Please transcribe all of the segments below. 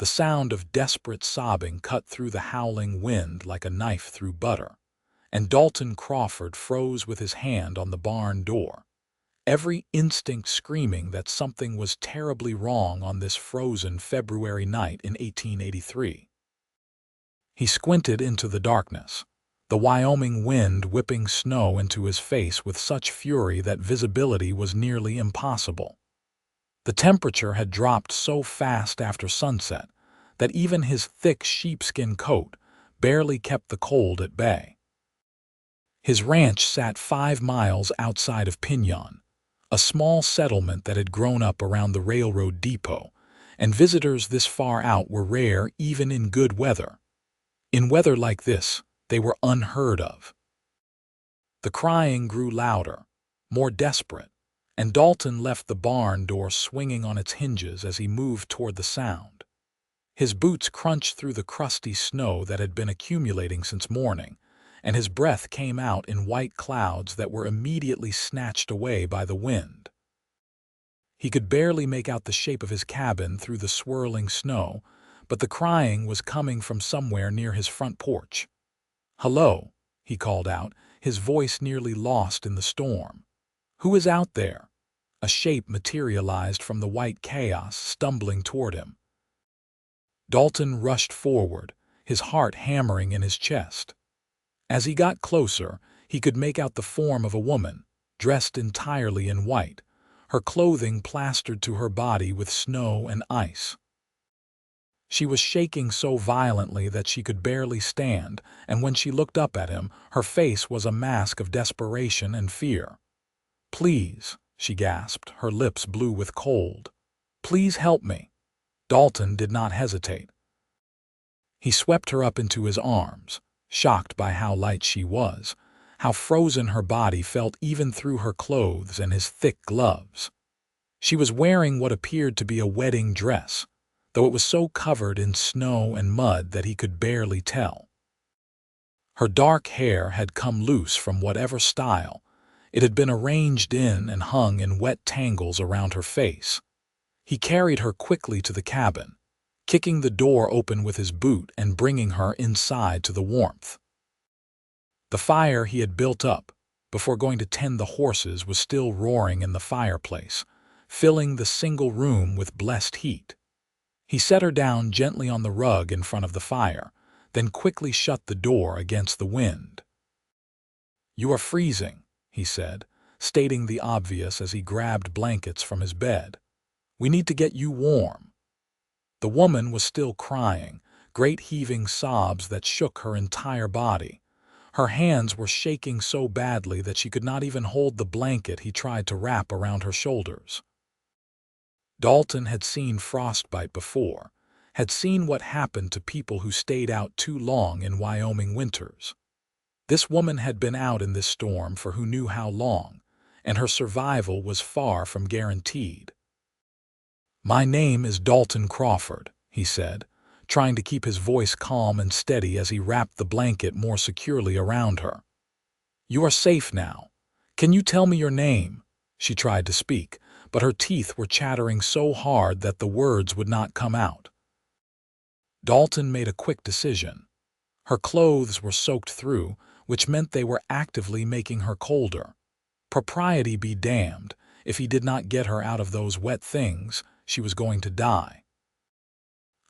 The sound of desperate sobbing cut through the howling wind like a knife through butter, and Dalton Crawford froze with his hand on the barn door, every instinct screaming that something was terribly wrong on this frozen February night in 1883. He squinted into the darkness, the Wyoming wind whipping snow into his face with such fury that visibility was nearly impossible. The temperature had dropped so fast after sunset that even his thick sheepskin coat barely kept the cold at bay. His ranch sat 5 miles outside of Pinon, a small settlement that had grown up around the railroad depot, and visitors this far out were rare even in good weather. In weather like this, they were unheard of. The crying grew louder, more desperate, and Dalton left the barn door swinging on its hinges as he moved toward the sound. His boots crunched through the crusty snow that had been accumulating since morning, and his breath came out in white clouds that were immediately snatched away by the wind. He could barely make out the shape of his cabin through the swirling snow, but the crying was coming from somewhere near his front porch. "Hello," he called out, his voice nearly lost in the storm. "Who is out there?" A shape materialized from the white chaos, stumbling toward him. Dalton rushed forward, his heart hammering in his chest. As he got closer, he could make out the form of a woman, dressed entirely in white, her clothing plastered to her body with snow and ice. She was shaking so violently that she could barely stand, and when she looked up at him, her face was a mask of desperation and fear. "Please," she gasped, her lips blue with cold. "Please help me." Dalton did not hesitate. He swept her up into his arms, shocked by how light she was, how frozen her body felt even through her clothes and his thick gloves. She was wearing what appeared to be a wedding dress, though it was so covered in snow and mud that he could barely tell. Her dark hair had come loose from whatever style. It had been arranged in and hung in wet tangles around her face. He carried her quickly to the cabin, kicking the door open with his boot and bringing her inside to the warmth. The fire he had built up before going to tend the horses was still roaring in the fireplace, filling the single room with blessed heat. He set her down gently on the rug in front of the fire, then quickly shut the door against the wind. "You are freezing," he said, stating the obvious as he grabbed blankets from his bed. "We need to get you warm." The woman was still crying, great heaving sobs that shook her entire body. Her hands were shaking so badly that she could not even hold the blanket he tried to wrap around her shoulders. Dalton had seen frostbite before, had seen what happened to people who stayed out too long in Wyoming winters. This woman had been out in this storm for who knew how long, and her survival was far from guaranteed. "My name is Dalton Crawford," he said, trying to keep his voice calm and steady as he wrapped the blanket more securely around her. "You are safe now. Can you tell me your name?" She tried to speak, but her teeth were chattering so hard that the words would not come out. Dalton made a quick decision. Her clothes were soaked through, which meant they were actively making her colder. Propriety be damned, if he did not get her out of those wet things, she was going to die.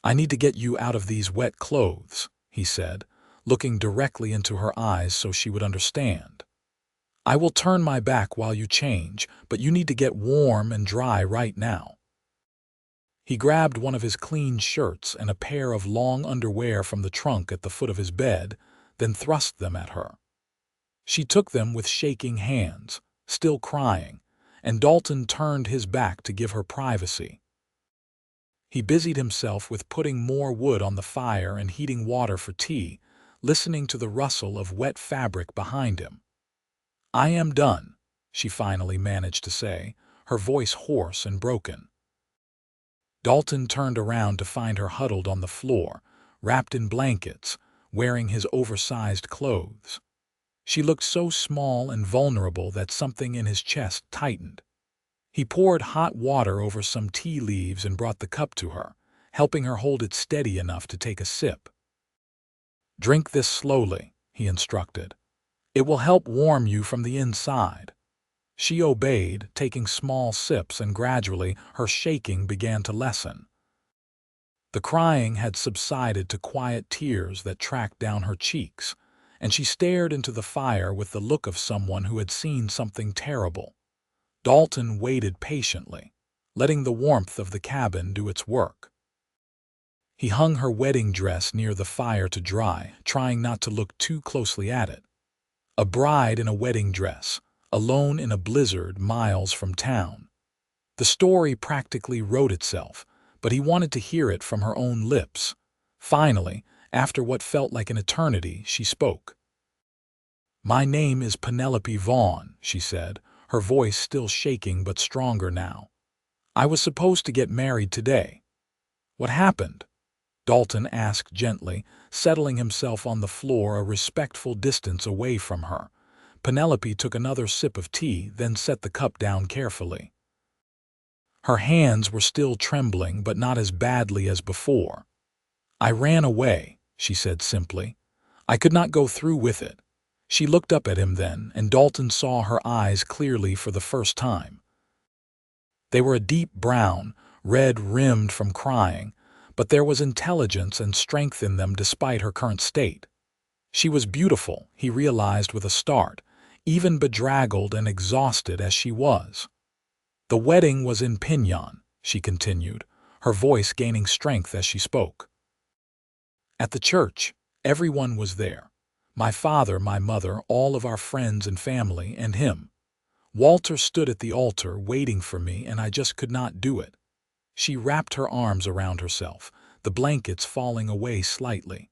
"I need to get you out of these wet clothes," he said, looking directly into her eyes so she would understand. "I will turn my back while you change, but you need to get warm and dry right now." He grabbed one of his clean shirts and a pair of long underwear from the trunk at the foot of his bed, then thrust them at her. She took them with shaking hands, still crying, and Dalton turned his back to give her privacy. He busied himself with putting more wood on the fire and heating water for tea, listening to the rustle of wet fabric behind him. "I am done," she finally managed to say, her voice hoarse and broken. Dalton turned around to find her huddled on the floor, wrapped in blankets, wearing his oversized clothes. She looked so small and vulnerable that something in his chest tightened. He poured hot water over some tea leaves and brought the cup to her, helping her hold it steady enough to take a sip. "Drink this slowly," he instructed. "It will help warm you from the inside." She obeyed, taking small sips, and gradually her shaking began to lessen. The crying had subsided to quiet tears that tracked down her cheeks, and she stared into the fire with the look of someone who had seen something terrible. Dalton waited patiently, letting the warmth of the cabin do its work. He hung her wedding dress near the fire to dry, trying not to look too closely at it. A bride in a wedding dress, alone in a blizzard miles from town. The story practically wrote itself, but he wanted to hear it from her own lips. Finally, after what felt like an eternity, she spoke. "My name is Penelope Vaughn," she said, her voice still shaking but stronger now. "I was supposed to get married today." "What happened?" Dalton asked gently, settling himself on the floor a respectful distance away from her. Penelope took another sip of tea, then set the cup down carefully. Her hands were still trembling, but not as badly as before. "I ran away," she said simply. "I could not go through with it." She looked up at him then, and Dalton saw her eyes clearly for the first time. They were a deep brown, red-rimmed from crying, but there was intelligence and strength in them despite her current state. She was beautiful, he realized with a start, even bedraggled and exhausted as she was. "The wedding was in Pinyon," she continued, her voice gaining strength as she spoke. "At the church, everyone was there. My father, my mother, all of our friends and family, and him. Walter stood at the altar waiting for me, and I just could not do it." She wrapped her arms around herself, the blankets falling away slightly.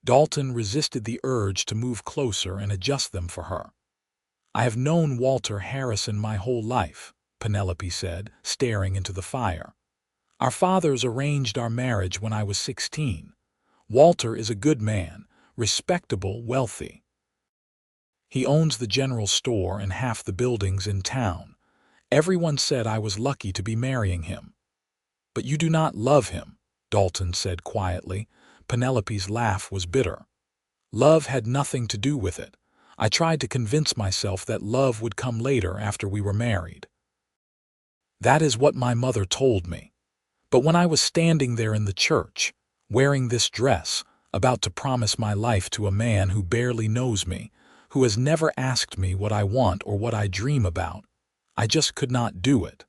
Dalton resisted the urge to move closer and adjust them for her. "I have known Walter Harrison my whole life," Penelope said, staring into the fire. "Our fathers arranged our marriage when I was 16. Walter is a good man, respectable, wealthy. He owns the general store and half the buildings in town. Everyone said I was lucky to be marrying him." "But you do not love him," Dalton said quietly. Penelope's laugh was bitter. "Love had nothing to do with it. I tried to convince myself that love would come later after we were married. That is what my mother told me. But when I was standing there in the church, wearing this dress, about to promise my life to a man who barely knows me, who has never asked me what I want or what I dream about, I just could not do it."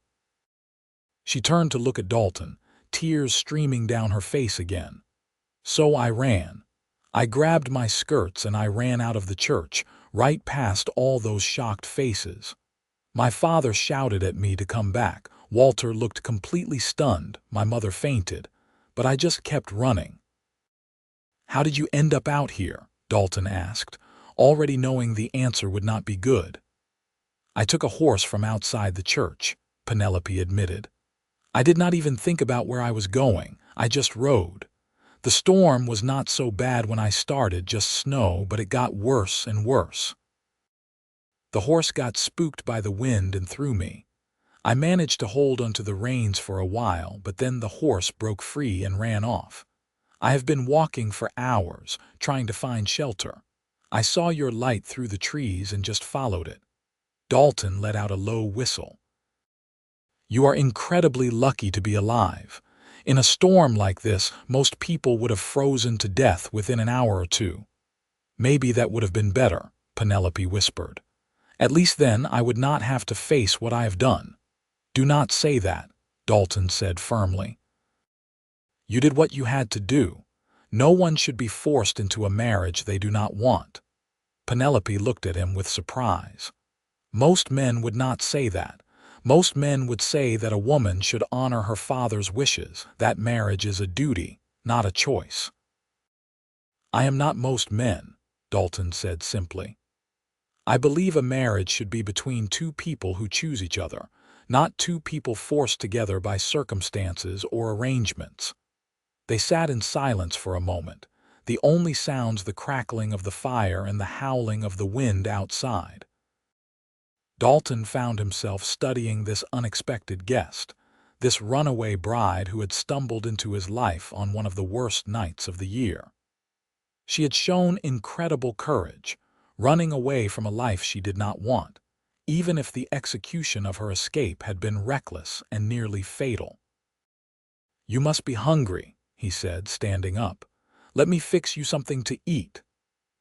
She turned to look at Dalton, tears streaming down her face again. "So I ran. I grabbed my skirts and I ran out of the church, right past all those shocked faces. My father shouted at me to come back. Walter looked completely stunned. My mother fainted. But I just kept running." "How did you end up out here?" Dalton asked, already knowing the answer would not be good. "I took a horse from outside the church," Penelope admitted. "I did not even think about where I was going. I just rode. The storm was not so bad when I started, just snow, but it got worse and worse. The horse got spooked by the wind and threw me. I managed to hold onto the reins for a while, but then the horse broke free and ran off. I have been walking for hours, trying to find shelter. I saw your light through the trees and just followed it." Dalton let out a low whistle. "You are incredibly lucky to be alive. In a storm like this, most people would have frozen to death within an hour or two." "Maybe that would have been better," Penelope whispered. "At least then I would not have to face what I have done." "Do not say that," Dalton said firmly. "You did what you had to do. No one should be forced into a marriage they do not want." Penelope looked at him with surprise. "Most men would not say that. Most men would say that a woman should honor her father's wishes, that marriage is a duty, not a choice." "I am not most men," Dalton said simply. "I believe a marriage should be between two people who choose each other, not two people forced together by circumstances or arrangements." They sat in silence for a moment, the only sounds the crackling of the fire and the howling of the wind outside. Dalton found himself studying this unexpected guest. this runaway bride who had stumbled into his life on one of the worst nights of the year. She had shown incredible courage, running away from a life she did not want, even if the execution of her escape had been reckless and nearly fatal. "You must be hungry," he said, standing up. "Let me fix you something to eat."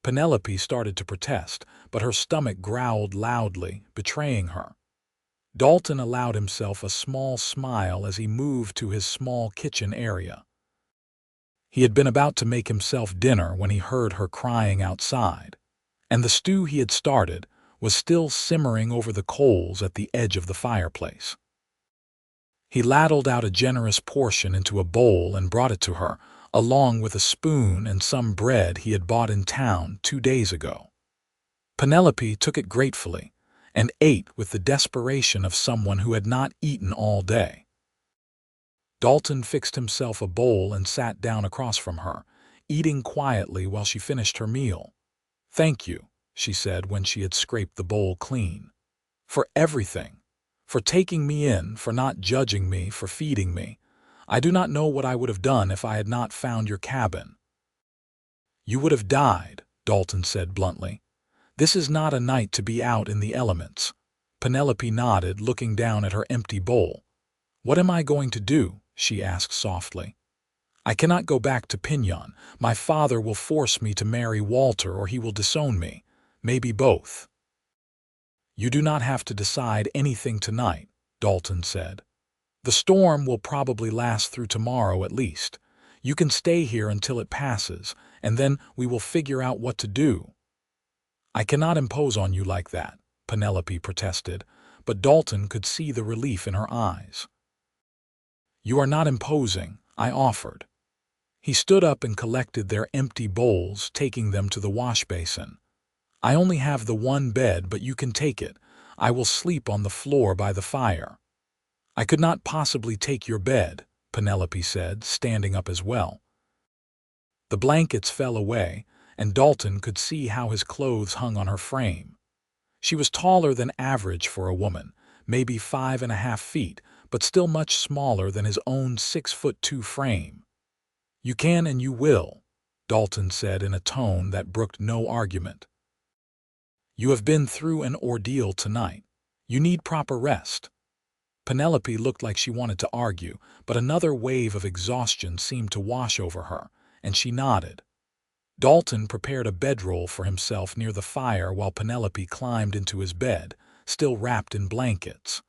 Penelope started to protest, but her stomach growled loudly, betraying her. Dalton allowed himself a small smile as he moved to his small kitchen area. He had been about to make himself dinner when he heard her crying outside, and the stew he had started was still simmering over the coals at the edge of the fireplace. He ladled out a generous portion into a bowl and brought it to her, along with a spoon and some bread he had bought in town 2 days ago. Penelope took it gratefully and ate with the desperation of someone who had not eaten all day. Dalton fixed himself a bowl and sat down across from her, eating quietly while she finished her meal. "Thank you," she said when she had scraped the bowl clean. "For everything. For taking me in, for not judging me, for feeding me. I do not know what I would have done if I had not found your cabin." "You would have died," Dalton said bluntly. "This is not a night to be out in the elements." Penelope nodded, looking down at her empty bowl. "What am I going to do?" she asked softly. "I cannot go back to Pinion. My father will force me to marry Walter, or he will disown me. Maybe both." "You do not have to decide anything tonight," Dalton said. "The storm will probably last through tomorrow at least. You can stay here until it passes, and then we will figure out what to do." "I cannot impose on you like that," Penelope protested, but Dalton could see the relief in her eyes. "You are not imposing," I offered. He stood up and collected their empty bowls, taking them to the wash basin. "I only have the one bed, but you can take it. I will sleep on the floor by the fire." "I could not possibly take your bed," Penelope said, standing up as well. The blankets fell away, and Dalton could see how his clothes hung on her frame. She was taller than average for a woman, maybe 5.5 feet, but still much smaller than his own 6'2" frame. "You can and you will," Dalton said in a tone that brooked no argument. "You have been through an ordeal tonight. You need proper rest." Penelope looked like she wanted to argue, but another wave of exhaustion seemed to wash over her, and she nodded. Dalton prepared a bedroll for himself near the fire while Penelope climbed into his bed, still wrapped in blankets.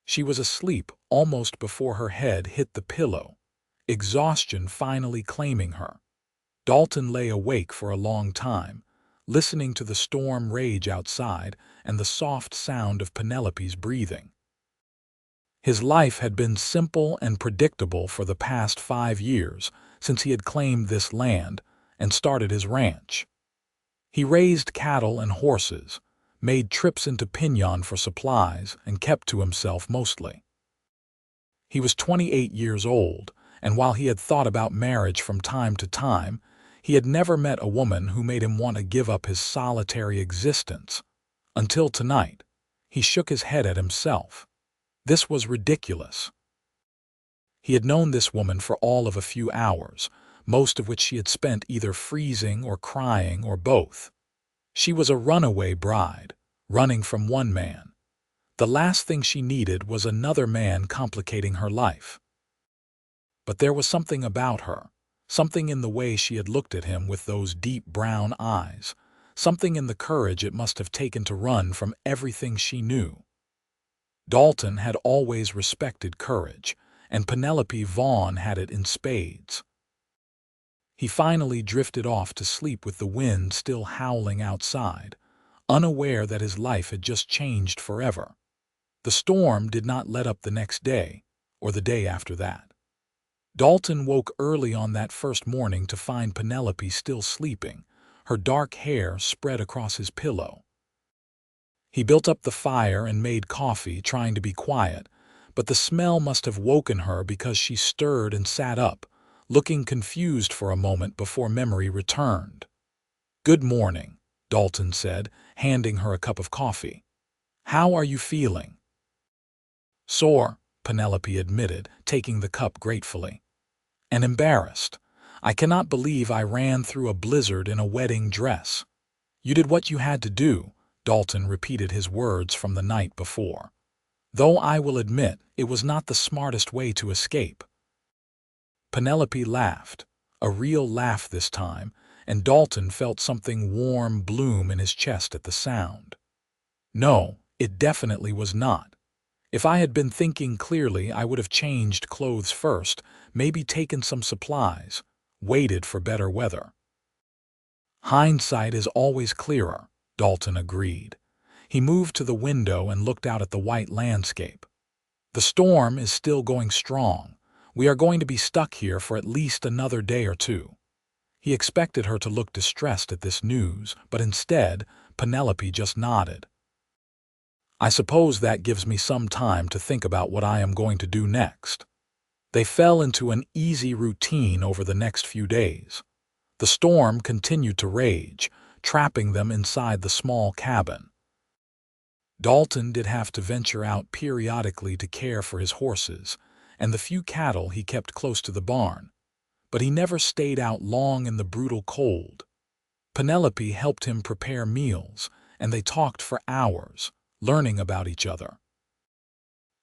She was asleep almost before her head hit the pillow, exhaustion finally claiming her. Dalton lay awake for a long time, listening to the storm rage outside and the soft sound of Penelope's breathing. His life had been simple and predictable for the past 5 years since he had claimed this land and started his ranch. He raised cattle and horses, made trips into Pinion for supplies, and kept to himself mostly. He was 28 years old, and while he had thought about marriage from time to time, he had never met a woman who made him want to give up his solitary existence. Until tonight, he shook his head at himself. This was ridiculous. He had known this woman for all of a few hours, most of which she had spent either freezing or crying or both. She was a runaway bride, running from one man. The last thing she needed was another man complicating her life. But there was something about her, something in the way she had looked at him with those deep brown eyes, something in the courage it must have taken to run from everything she knew. Dalton had always respected courage, and Penelope Vaughn had it in spades. He finally drifted off to sleep with the wind still howling outside, unaware that his life had just changed forever. The storm did not let up the next day, or the day after that. Dalton woke early on that first morning to find Penelope still sleeping, her dark hair spread across his pillow. He built up the fire and made coffee, trying to be quiet, but the smell must have woken her because she stirred and sat up, looking confused for a moment before memory returned. "Good morning," Dalton said, handing her a cup of coffee. "How are you feeling?" "Sore," Penelope admitted, taking the cup gratefully. And embarrassed. I cannot believe I ran through a blizzard in a wedding dress. You did what you had to do, Dalton repeated his words from the night before. Though I will admit, it was not the smartest way to escape. Penelope laughed, a real laugh this time, and Dalton felt something warm bloom in his chest at the sound. No, it definitely was not. If I had been thinking clearly, I would have changed clothes first, maybe taken some supplies, waited for better weather. Hindsight is always clearer, Dalton agreed. He moved to the window and looked out at the white landscape. The storm is still going strong. We are going to be stuck here for at least another day or two. He expected her to look distressed at this news, but instead, Penelope just nodded. I suppose that gives me some time to think about what I am going to do next. They fell into an easy routine over the next few days. The storm continued to rage, trapping them inside the small cabin. Dalton did have to venture out periodically to care for his horses, and the few cattle he kept close to the barn. But he never stayed out long in the brutal cold. Penelope helped him prepare meals, and they talked for hours, learning about each other.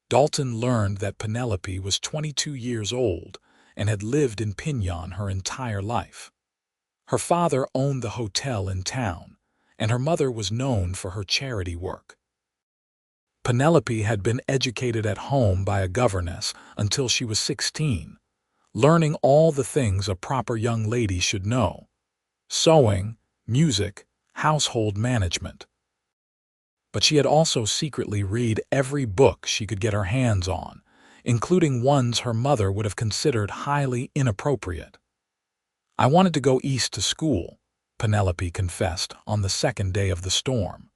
Dalton learned that Penelope was 22 years old and had lived in Pinyon her entire life. Her father owned the hotel in town, and her mother was known for her charity work. Penelope had been educated at home by a governess until she was 16, learning all the things a proper young lady should know: sewing, music, household management. But she had also secretly read every book she could get her hands on, including ones her mother would have considered highly inappropriate. I wanted to go east to school, Penelope confessed on the second day of the storm.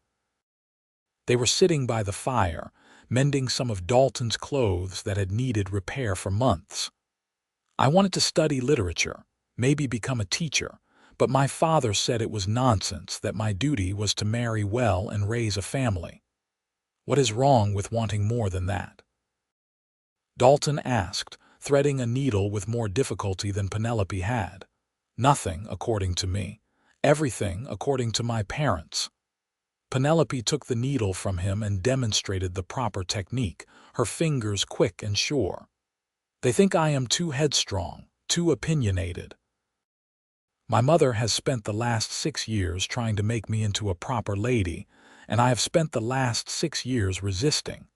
They were sitting by the fire, mending some of Dalton's clothes that had needed repair for months. I wanted to study literature, maybe become a teacher, but my father said it was nonsense, that my duty was to marry well and raise a family. What is wrong with wanting more than that? Dalton asked, threading a needle with more difficulty than Penelope had. Nothing, according to me. Everything, according to my parents. Penelope took the needle from him and demonstrated the proper technique, her fingers quick and sure. They think I am too headstrong, too opinionated. My mother has spent the last 6 years trying to make me into a proper lady, and I have spent the last 6 years resisting.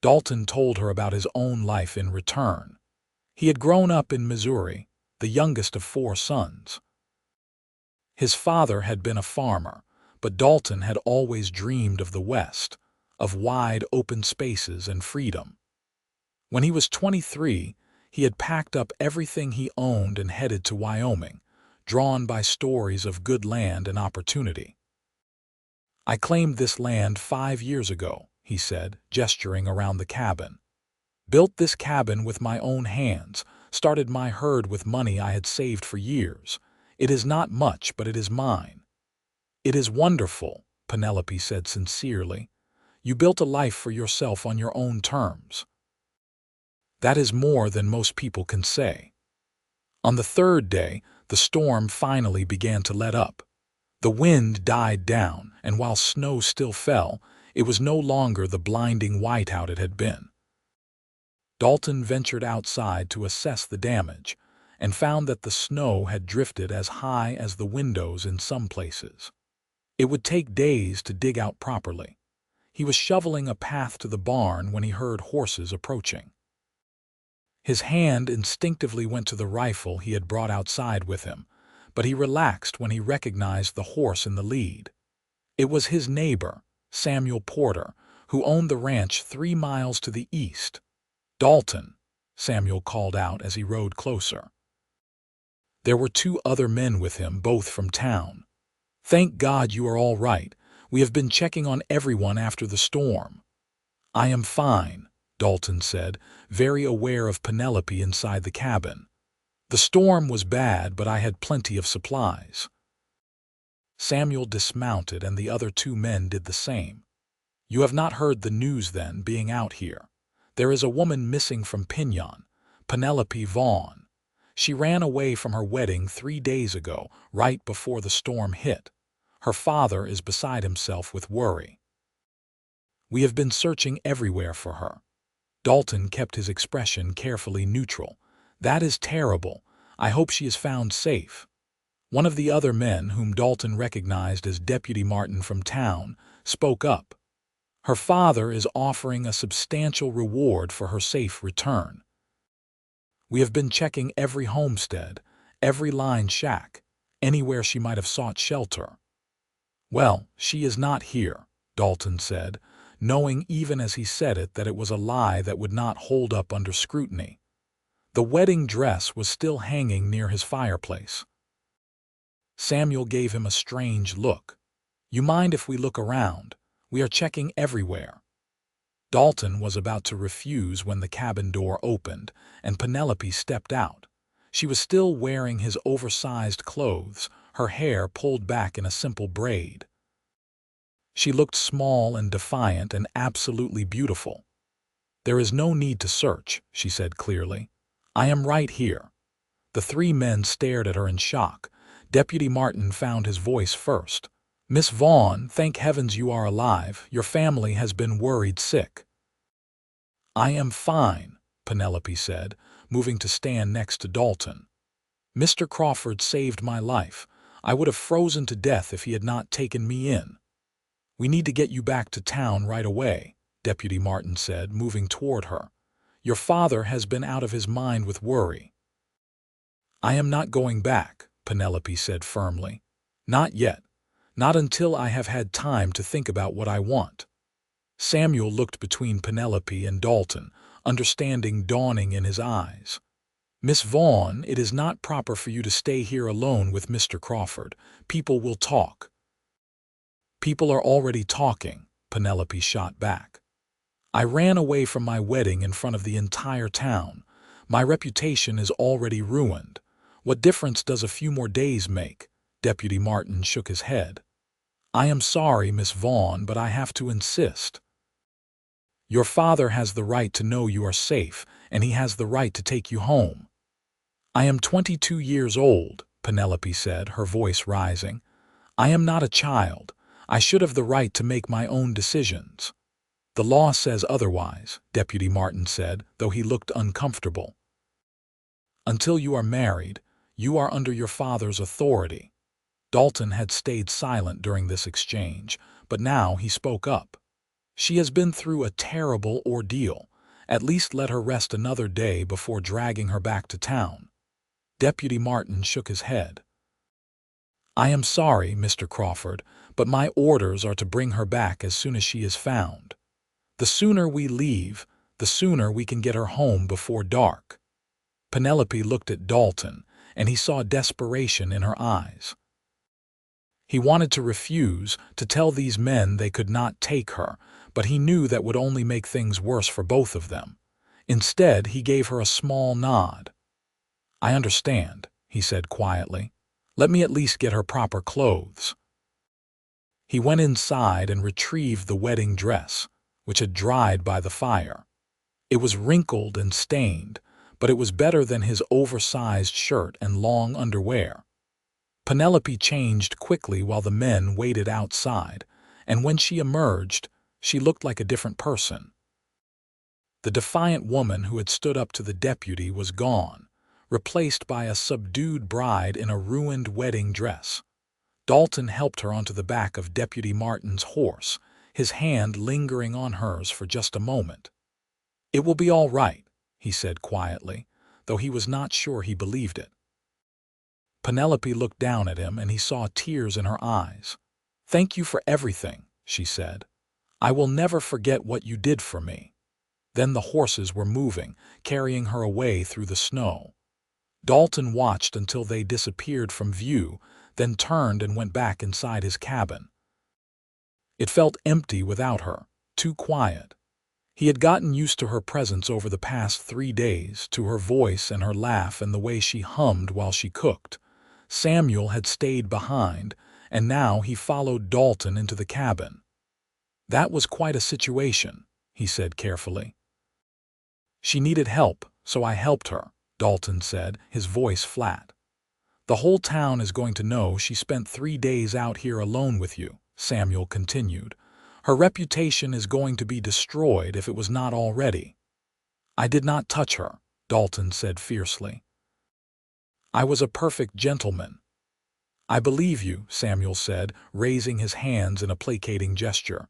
Dalton told her about his own life in return. He had grown up in Missouri, the youngest of 4 sons. His father had been a farmer, but Dalton had always dreamed of the West, of wide open spaces and freedom. When he was 23, he had packed up everything he owned and headed to Wyoming, drawn by stories of good land and opportunity. I claimed this land 5 years ago, he said, gesturing around the cabin. Built this cabin with my own hands, started my herd with money I had saved for years. It is not much, but it is mine. It is wonderful, Penelope said sincerely. You built a life for yourself on your own terms. That is more than most people can say. On the 3rd day, the storm finally began to let up. The wind died down, and while snow still fell, it was no longer the blinding whiteout it had been. Dalton ventured outside to assess the damage, and found that the snow had drifted as high as the windows in some places. It would take days to dig out properly. He was shoveling a path to the barn when he heard horses approaching. His hand instinctively went to the rifle he had brought outside with him, but he relaxed when he recognized the horse in the lead. It was his neighbor, Samuel Porter, who owned the ranch 3 miles to the east. "Dalton," Samuel called out as he rode closer. There were 2 other men with him, both from town. "Thank God you are all right. We have been checking on everyone after the storm." "I am fine," Dalton said, very aware of Penelope inside the cabin. "The storm was bad, but I had plenty of supplies." Samuel dismounted, and the other 2 men did the same. "You have not heard the news then, being out here. There is a woman missing from Pinyon, Penelope Vaughn. She ran away from her wedding 3 days ago, right before the storm hit. Her father is beside himself with worry. We have been searching everywhere for her. Dalton kept his expression carefully neutral. That is terrible. I hope she is found safe. One of the other men, whom Dalton recognized as Deputy Martin from town, spoke up. Her father is offering a substantial reward for her safe return. We have been checking every homestead, every line shack, anywhere she might have sought shelter. Well, she is not here, Dalton said, knowing even as he said it that it was a lie that would not hold up under scrutiny. The wedding dress was still hanging near his fireplace. Samuel gave him a strange look. You mind if we look around? We are checking everywhere. Dalton was about to refuse when the cabin door opened and Penelope stepped out. She was still wearing his oversized clothes, her hair pulled back in a simple braid. She looked small and defiant and absolutely beautiful. There is no need to search, she said clearly. I am right here. The three men stared at her in shock. Deputy Martin found his voice first. Miss Vaughn, thank heavens you are alive. Your family has been worried sick. I am fine, Penelope said, moving to stand next to Dalton. Mr. Crawford saved my life. I would have frozen to death if he had not taken me in. We need to get you back to town right away, Deputy Martin said, moving toward her. Your father has been out of his mind with worry. I am not going back, Penelope said firmly. Not yet. Not until I have had time to think about what I want. Samuel looked between Penelope and Dalton, understanding dawning in his eyes. Miss Vaughn, it is not proper for you to stay here alone with Mr. Crawford. People will talk. People are already talking, Penelope shot back. I ran away from my wedding in front of the entire town. My reputation is already ruined. What difference does a few more days make? Deputy Martin shook his head. I am sorry, Miss Vaughn, but I have to insist. Your father has the right to know you are safe, and he has the right to take you home. I am 22 years old, Penelope said, her voice rising. I am not a child. I should have the right to make my own decisions. The law says otherwise, Deputy Martin said, though he looked uncomfortable. Until you are married, you are under your father's authority. Dalton had stayed silent during this exchange, but now he spoke up. She has been through a terrible ordeal. At least let her rest another day before dragging her back to town. Deputy Martin shook his head. I am sorry, Mr. Crawford, but my orders are to bring her back as soon as she is found. The sooner we leave, the sooner we can get her home before dark. Penelope looked at Dalton, and he saw desperation in her eyes. He wanted to refuse, to tell these men they could not take her, but he knew that would only make things worse for both of them. Instead, he gave her a small nod. I understand, he said quietly. Let me at least get her proper clothes. He went inside and retrieved the wedding dress, which had dried by the fire. It was wrinkled and stained, but it was better than his oversized shirt and long underwear. Penelope changed quickly while the men waited outside, and when she emerged, she looked like a different person. The defiant woman who had stood up to the deputy was gone, replaced by a subdued bride in a ruined wedding dress. Dalton helped her onto the back of Deputy Martin's horse, his hand lingering on hers for just a moment. It will be all right, he said quietly, though he was not sure he believed it. Penelope looked down at him and he saw tears in her eyes. Thank you for everything, she said. I will never forget what you did for me. Then the horses were moving, carrying her away through the snow. Dalton watched until they disappeared from view, then turned and went back inside his cabin. It felt empty without her, too quiet. He had gotten used to her presence over the past 3 days, to her voice and her laugh and the way she hummed while she cooked. Samuel had stayed behind, and now he followed Dalton into the cabin. That was quite a situation, he said carefully. She needed help, so I helped her, Dalton said, his voice flat. The whole town is going to know she spent 3 days out here alone with you, Samuel continued. Her reputation is going to be destroyed if it was not already. I did not touch her, Dalton said fiercely. I was a perfect gentleman. I believe you, Samuel said, raising his hands in a placating gesture.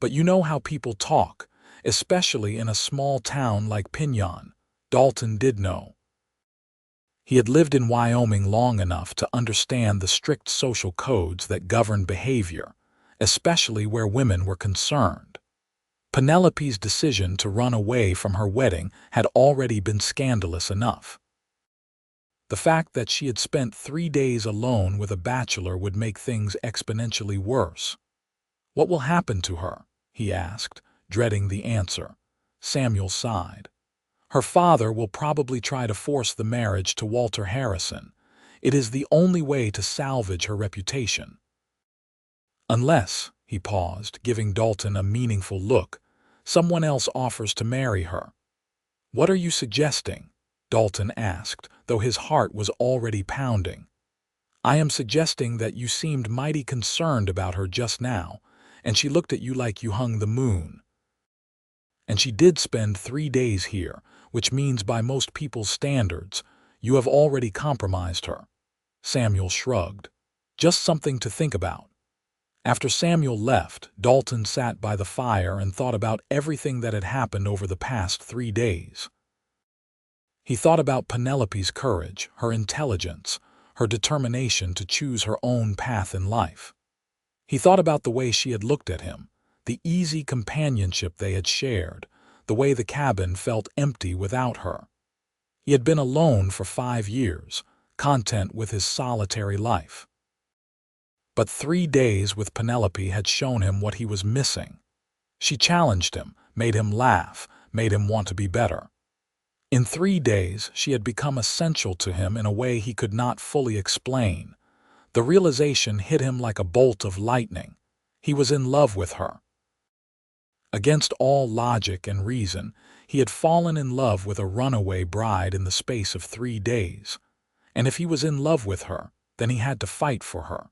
But you know how people talk, especially in a small town like Pinyon. Dalton did know. He had lived in Wyoming long enough to understand the strict social codes that governed behavior, especially where women were concerned. Penelope's decision to run away from her wedding had already been scandalous enough. The fact that she had spent 3 days alone with a bachelor would make things exponentially worse. What will happen to her? He asked, dreading the answer. Samuel sighed. Her father will probably try to force the marriage to Walter Harrison. It is the only way to salvage her reputation. Unless, he paused, giving Dalton a meaningful look, someone else offers to marry her. What are you suggesting? Dalton asked, though his heart was already pounding. I am suggesting that you seemed mighty concerned about her just now, and she looked at you like you hung the moon. And she did spend 3 days here, which means by most people's standards, you have already compromised her. Samuel shrugged. Just something to think about. After Samuel left, Dalton sat by the fire and thought about everything that had happened over the past 3 days. He thought about Penelope's courage, her intelligence, her determination to choose her own path in life. He thought about the way she had looked at him, the easy companionship they had shared, the way the cabin felt empty without her. He had been alone for 5 years, content with his solitary life. But 3 days with Penelope had shown him what he was missing. She challenged him, made him laugh, made him want to be better. In 3 days, she had become essential to him in a way he could not fully explain. The realization hit him like a bolt of lightning. He was in love with her. Against all logic and reason, he had fallen in love with a runaway bride in the space of 3 days. And if he was in love with her, then he had to fight for her.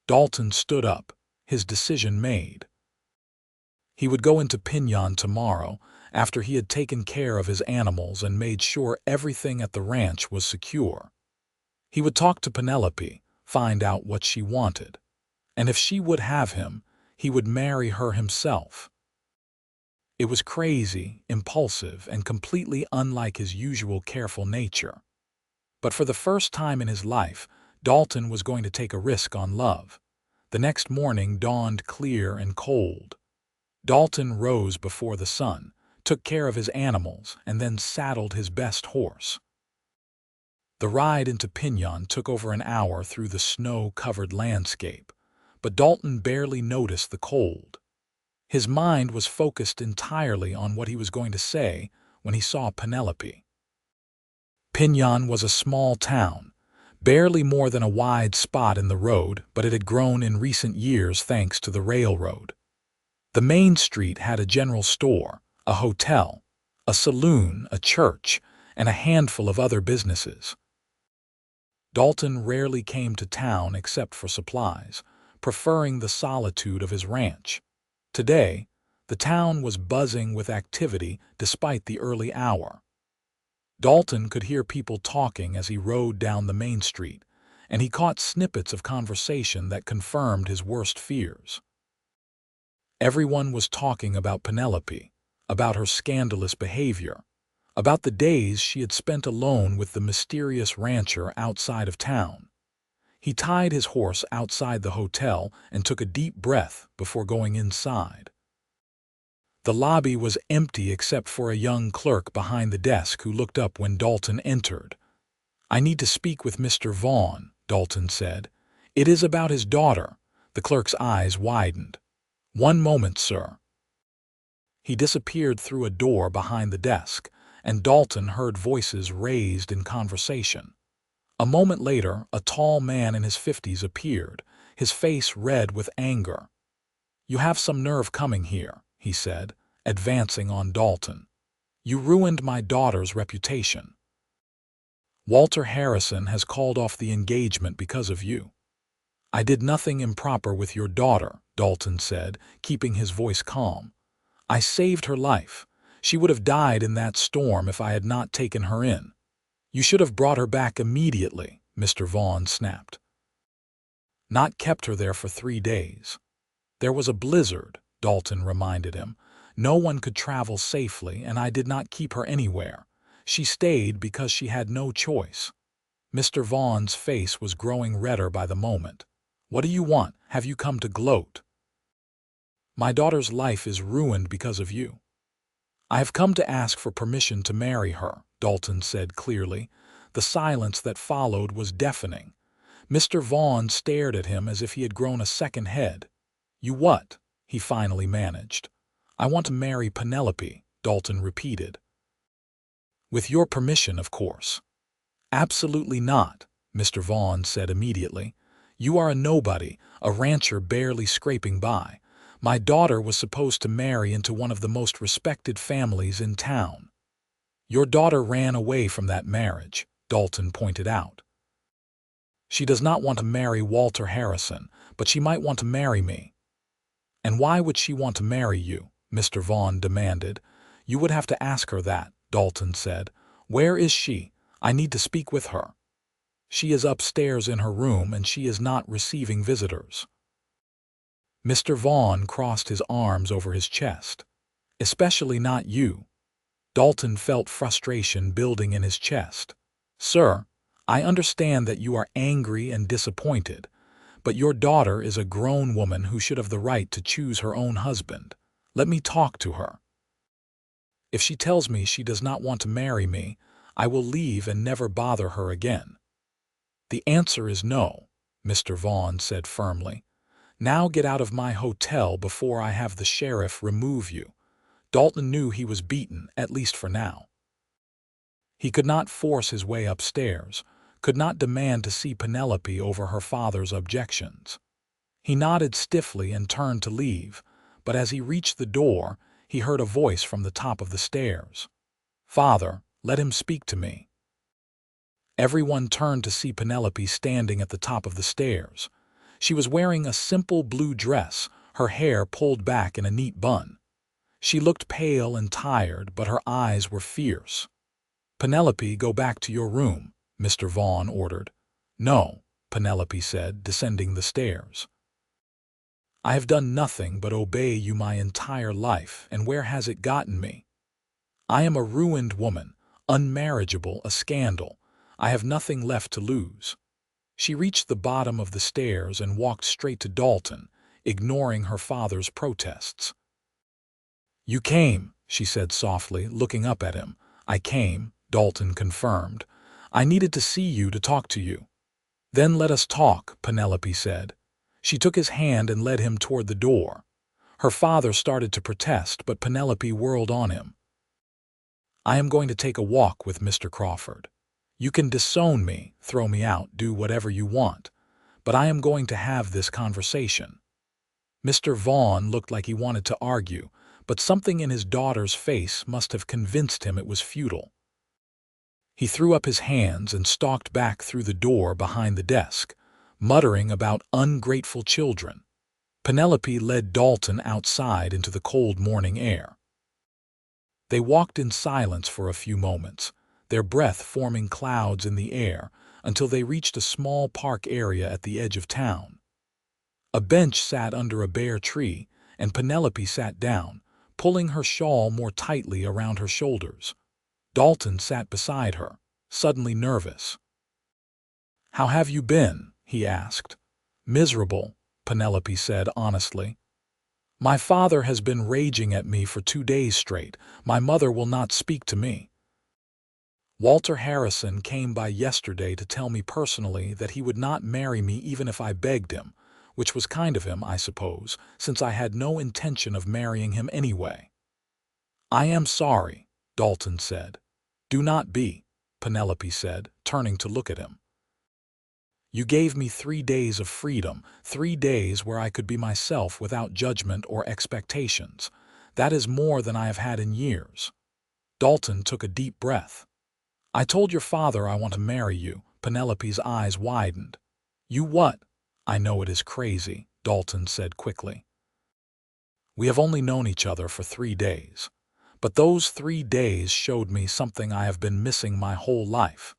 Dalton stood up, his decision made. He would go into Pinyon tomorrow, after he had taken care of his animals and made sure everything at the ranch was secure. He would talk to Penelope, find out what she wanted. And if she would have him, he would marry her himself. It was crazy, impulsive, and completely unlike his usual careful nature. But for the first time in his life, Dalton was going to take a risk on love. The next morning dawned clear and cold. Dalton rose before the sun, took care of his animals, and then saddled his best horse. The ride into Pinyon took over an hour through the snow-covered landscape, but Dalton barely noticed the cold. His mind was focused entirely on what he was going to say when he saw Penelope. Pinyon was a small town, barely more than a wide spot in the road, but it had grown in recent years thanks to the railroad. The main street had a general store, a hotel, a saloon, a church, and a handful of other businesses. Dalton rarely came to town except for supplies, preferring the solitude of his ranch. Today, the town was buzzing with activity despite the early hour. Dalton could hear people talking as he rode down the main street, and he caught snippets of conversation that confirmed his worst fears. Everyone was talking about Penelope, about her scandalous behavior, about the days she had spent alone with the mysterious rancher outside of town. He tied his horse outside the hotel and took a deep breath before going inside. The lobby was empty except for a young clerk behind the desk who looked up when Dalton entered. "I need to speak with Mr. Vaughn," Dalton said. "It is about his daughter." The clerk's eyes widened. "One moment, sir." He disappeared through a door behind the desk, and Dalton heard voices raised in conversation. A moment later, a tall man in his 50s appeared, his face red with anger. "You have some nerve coming here," he said, advancing on Dalton. You ruined my daughter's reputation. Walter Harrison has called off the engagement because of you. I did nothing improper with your daughter, Dalton said, keeping his voice calm. I saved her life. She would have died in that storm if I had not taken her in. You should have brought her back immediately, Mr. Vaughn snapped. Not kept her there for 3 days. There was a blizzard, Dalton reminded him. No one could travel safely, and I did not keep her anywhere. She stayed because she had no choice. Mr. Vaughn's face was growing redder by the moment. What do you want? Have you come to gloat? My daughter's life is ruined because of you. I have come to ask for permission to marry her, Dalton said clearly. The silence that followed was deafening. Mr. Vaughn stared at him as if he had grown a second head. You what? He finally managed. I want to marry Penelope, Dalton repeated. With your permission, of course. Absolutely not, Mr. Vaughn said immediately. You are a nobody, a rancher barely scraping by. My daughter was supposed to marry into one of the most respected families in town. Your daughter ran away from that marriage, Dalton pointed out. She does not want to marry Walter Harrison, but she might want to marry me. And why would she want to marry you? Mr. Vaughn demanded. You would have to ask her that, Dalton said. Where is she? I need to speak with her. She is upstairs in her room and she is not receiving visitors. Mr. Vaughn crossed his arms over his chest. Especially not you. Dalton felt frustration building in his chest. Sir, I understand that you are angry and disappointed, but your daughter is a grown woman who should have the right to choose her own husband. Let me talk to her. If she tells me she does not want to marry me, I will leave and never bother her again. The answer is no, Mr. Vaughn said firmly. Now get out of my hotel before I have the sheriff remove you. Dalton knew he was beaten, at least for now. He could not force his way upstairs, could not demand to see Penelope over her father's objections. He nodded stiffly and turned to leave, but as he reached the door, he heard a voice from the top of the stairs. Father, let him speak to me. Everyone turned to see Penelope standing at the top of the stairs. She was wearing a simple blue dress, her hair pulled back in a neat bun. She looked pale and tired, but her eyes were fierce. Penelope, go back to your room, Mr. Vaughn ordered. No, Penelope said, descending the stairs. I have done nothing but obey you my entire life, and where has it gotten me? I am a ruined woman, unmarriageable, a scandal. I have nothing left to lose. She reached the bottom of the stairs and walked straight to Dalton, ignoring her father's protests. You came, she said softly, looking up at him. I came, Dalton confirmed. I needed to see you to talk to you. Then let us talk, Penelope said. She took his hand and led him toward the door. Her father started to protest, but Penelope whirled on him. I am going to take a walk with Mr. Crawford. You can disown me, throw me out, do whatever you want, but I am going to have this conversation. Mr. Vaughn looked like he wanted to argue, but something in his daughter's face must have convinced him it was futile. He threw up his hands and stalked back through the door behind the desk, muttering about ungrateful children. Penelope led Dalton outside into the cold morning air. They walked in silence for a few moments, their breath forming clouds in the air, until they reached a small park area at the edge of town. A bench sat under a bare tree, and Penelope sat down, pulling her shawl more tightly around her shoulders. Dalton sat beside her, suddenly nervous. How have you been? He asked. Miserable, Penelope said honestly. My father has been raging at me for 2 days straight. My mother will not speak to me. Walter Harrison came by yesterday to tell me personally that he would not marry me even if I begged him, which was kind of him, I suppose, since I had no intention of marrying him anyway. I am sorry, Dalton said. Do not be, Penelope said, turning to look at him. You gave me 3 days of freedom, 3 days where I could be myself without judgment or expectations. That is more than I have had in years. Dalton took a deep breath. I told your father I want to marry you. Penelope's eyes widened. You what? I know it is crazy, Dalton said quickly. We have only known each other for 3 days. But those 3 days showed me something I have been missing my whole life.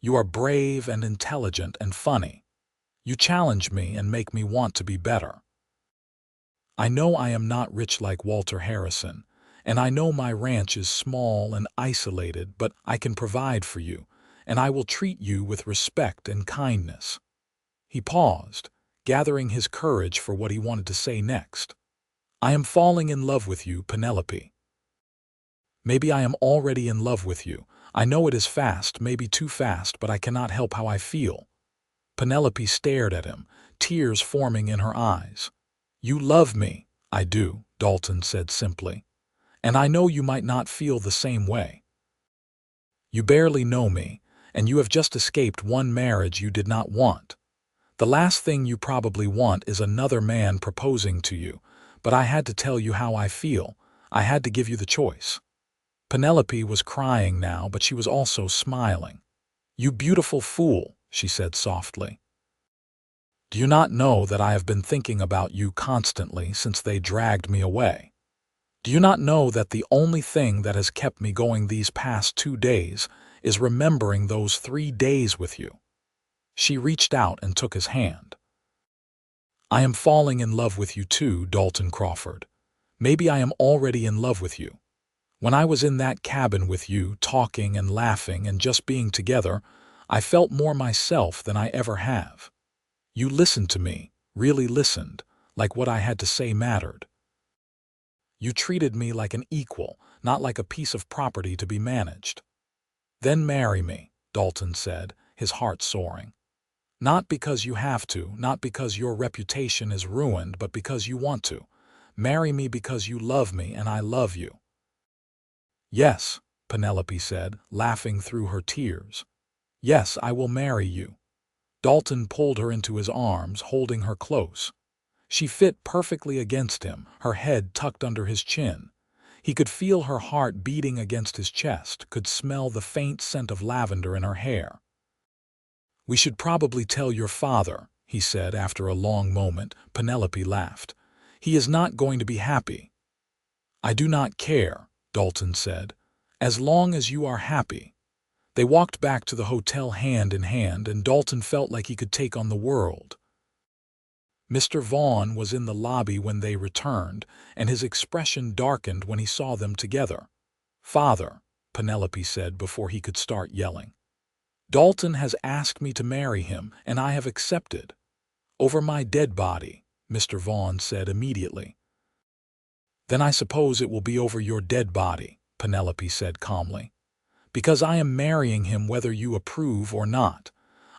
You are brave and intelligent and funny. You challenge me and make me want to be better. I know I am not rich like Walter Harrison, and I know my ranch is small and isolated, but I can provide for you, and I will treat you with respect and kindness. He paused, gathering his courage for what he wanted to say next. I am falling in love with you, Penelope. Maybe I am already in love with you. I know it is fast, maybe too fast, but I cannot help how I feel. Penelope stared at him, tears forming in her eyes. You love me. I do, Dalton said simply. And I know you might not feel the same way. You barely know me, and you have just escaped one marriage you did not want. The last thing you probably want is another man proposing to you, but I had to tell you how I feel. I had to give you the choice. Penelope was crying now, but she was also smiling. You beautiful fool, she said softly. Do you not know that I have been thinking about you constantly since they dragged me away? Do you not know that the only thing that has kept me going these past 2 days is remembering those 3 days with you? She reached out and took his hand. I am falling in love with you too, Dalton Crawford. Maybe I am already in love with you. When I was in that cabin with you, talking and laughing and just being together, I felt more myself than I ever have. You listened to me, really listened, like what I had to say mattered. You treated me like an equal, not like a piece of property to be managed. Then marry me, Dalton said, his heart soaring. Not because you have to, not because your reputation is ruined, but because you want to. Marry me because you love me and I love you. Yes, Penelope said, laughing through her tears. Yes, I will marry you. Dalton pulled her into his arms, holding her close. She fit perfectly against him, her head tucked under his chin. He could feel her heart beating against his chest, could smell the faint scent of lavender in her hair. We should probably tell your father, he said after a long moment. Penelope laughed. He is not going to be happy. I do not care, Dalton said, as long as you are happy. They walked back to the hotel hand in hand, and Dalton felt like he could take on the world. Mr. Vaughn was in the lobby when they returned, and his expression darkened when he saw them together. Father, Penelope said before he could start yelling. Dalton has asked me to marry him, and I have accepted. Over my dead body, Mr. Vaughn said immediately. Then I suppose it will be over your dead body, Penelope said calmly. Because I am marrying him whether you approve or not.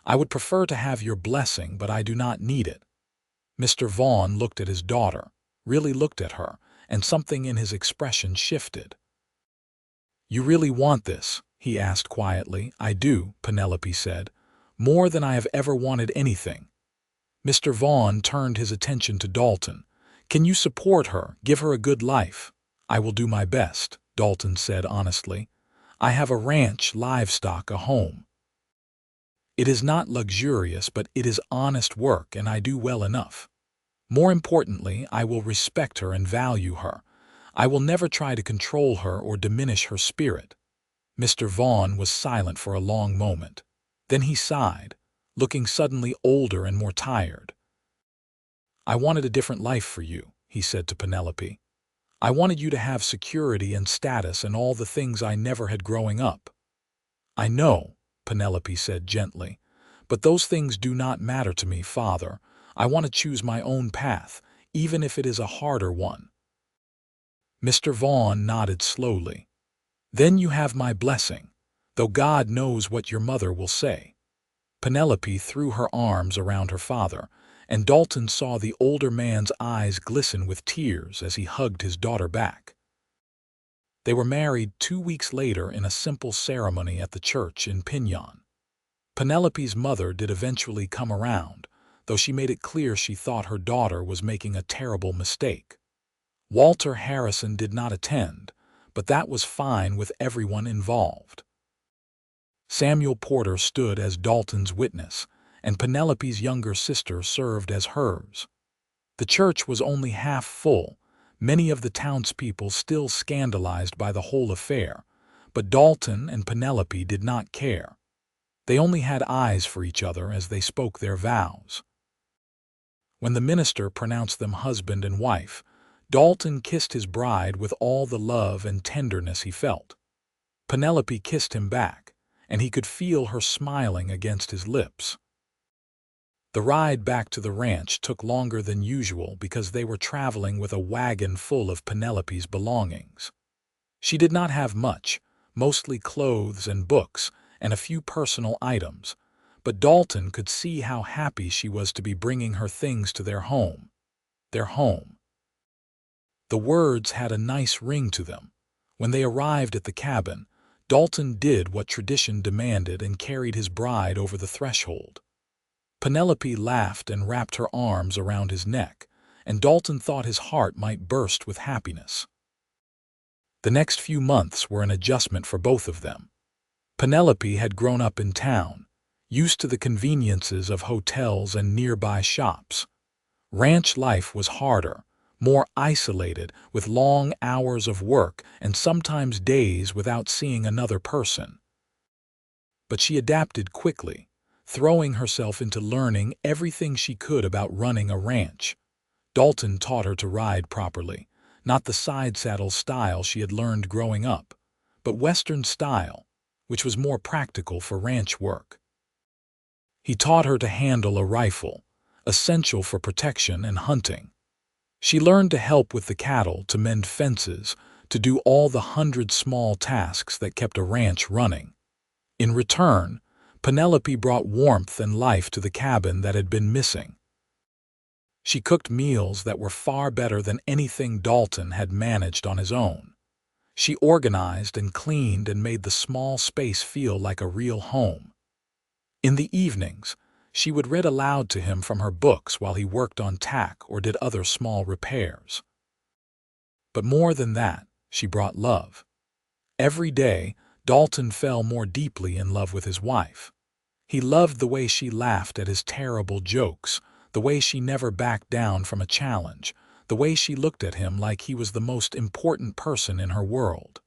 I would prefer to have your blessing, but I do not need it. Mr. Vaughn looked at his daughter, really looked at her, and something in his expression shifted. You really want this? He asked quietly. I do, Penelope said, more than I have ever wanted anything. Mr. Vaughn turned his attention to Dalton. Can you support her, give her a good life? I will do my best, Dalton said honestly. I have a ranch, livestock, a home. It is not luxurious, but it is honest work, and I do well enough. More importantly, I will respect her and value her. I will never try to control her or diminish her spirit. Mr. Vaughn was silent for a long moment. Then he sighed, looking suddenly older and more tired. I wanted a different life for you, he said to Penelope. I wanted you to have security and status and all the things I never had growing up. I know, Penelope said gently, but those things do not matter to me, Father. I want to choose my own path, even if it is a harder one. Mr. Vaughn nodded slowly. Then you have my blessing, though God knows what your mother will say. Penelope threw her arms around her father, and Dalton saw the older man's eyes glisten with tears as he hugged his daughter back. They were married 2 weeks later in a simple ceremony at the church in Pinyon. Penelope's mother did eventually come around, though she made it clear she thought her daughter was making a terrible mistake. Walter Harrison did not attend, but that was fine with everyone involved. Samuel Porter stood as Dalton's witness, and Penelope's younger sister served as hers. The church was only half full, many of the townspeople still scandalized by the whole affair, but Dalton and Penelope did not care. They only had eyes for each other as they spoke their vows. When the minister pronounced them husband and wife, Dalton kissed his bride with all the love and tenderness he felt. Penelope kissed him back, and he could feel her smiling against his lips. The ride back to the ranch took longer than usual because they were traveling with a wagon full of Penelope's belongings. She did not have much, mostly clothes and books and a few personal items, but Dalton could see how happy she was to be bringing her things to their home. Their home. The words had a nice ring to them. When they arrived at the cabin, Dalton did what tradition demanded and carried his bride over the threshold. Penelope laughed and wrapped her arms around his neck, and Dalton thought his heart might burst with happiness. The next few months were an adjustment for both of them. Penelope had grown up in town, used to the conveniences of hotels and nearby shops. Ranch life was harder, more isolated, with long hours of work and sometimes days without seeing another person. But she adapted quickly, throwing herself into learning everything she could about running a ranch. Dalton taught her to ride properly, not the side-saddle style she had learned growing up, but Western style, which was more practical for ranch work. He taught her to handle a rifle, essential for protection and hunting. She learned to help with the cattle, to mend fences, to do all the 100 small tasks that kept a ranch running. In return, Penelope brought warmth and life to the cabin that had been missing. She cooked meals that were far better than anything Dalton had managed on his own. She organized and cleaned and made the small space feel like a real home. In the evenings, she would read aloud to him from her books while he worked on tack or did other small repairs. But more than that, she brought love. Every day, Dalton fell more deeply in love with his wife. He loved the way she laughed at his terrible jokes, the way she never backed down from a challenge, the way she looked at him like he was the most important person in her world.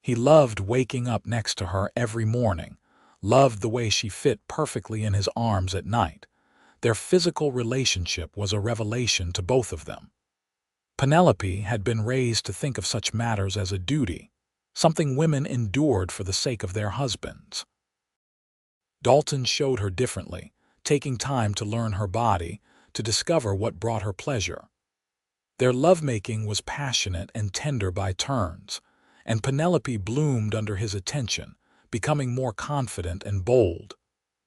He loved waking up next to her every morning, loved the way she fit perfectly in his arms at night. Their physical relationship was a revelation to both of them. Penelope had been raised to think of such matters as a duty, something women endured for the sake of their husbands. Dalton showed her differently, taking time to learn her body, to discover what brought her pleasure. Their lovemaking was passionate and tender by turns, and Penelope bloomed under his attention, becoming more confident and bold.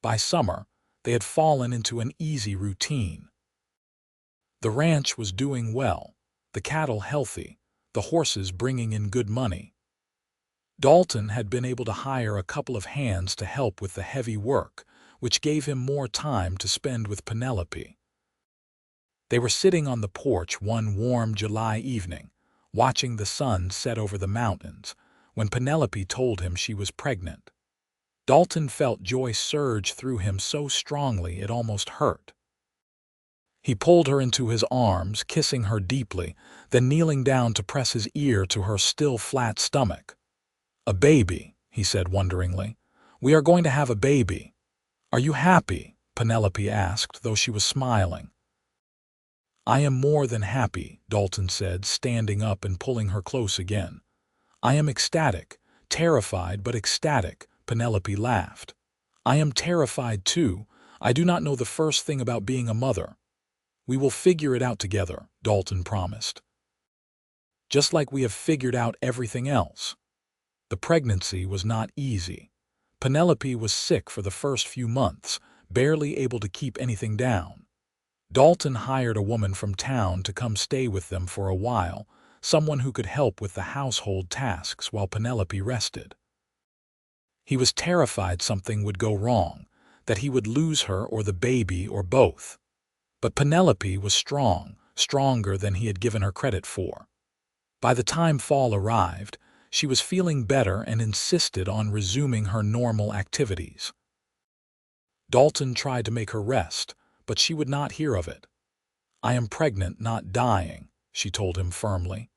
By summer, they had fallen into an easy routine. The ranch was doing well, the cattle healthy, the horses bringing in good money. Dalton had been able to hire a couple of hands to help with the heavy work, which gave him more time to spend with Penelope. They were sitting on the porch one warm July evening, watching the sun set over the mountains, when Penelope told him she was pregnant. Dalton felt joy surge through him so strongly it almost hurt. He pulled her into his arms, kissing her deeply, then kneeling down to press his ear to her still flat stomach. "A baby," he said wonderingly. "We are going to have a baby." "Are you happy?" Penelope asked, though she was smiling. "I am more than happy," Dalton said, standing up and pulling her close again. "I am ecstatic, terrified but ecstatic," Penelope laughed. "I am terrified too. I do not know the first thing about being a mother." "We will figure it out together," Dalton promised. "Just like we have figured out everything else." The pregnancy was not easy. Penelope was sick for the first few months, barely able to keep anything down. Dalton hired a woman from town to come stay with them for a while, someone who could help with the household tasks while Penelope rested. He was terrified something would go wrong, that he would lose her or the baby or both. But Penelope was strong, stronger than he had given her credit for. By the time fall arrived, she was feeling better and insisted on resuming her normal activities. Dalton tried to make her rest, but she would not hear of it. "I am pregnant, not dying," she told him firmly.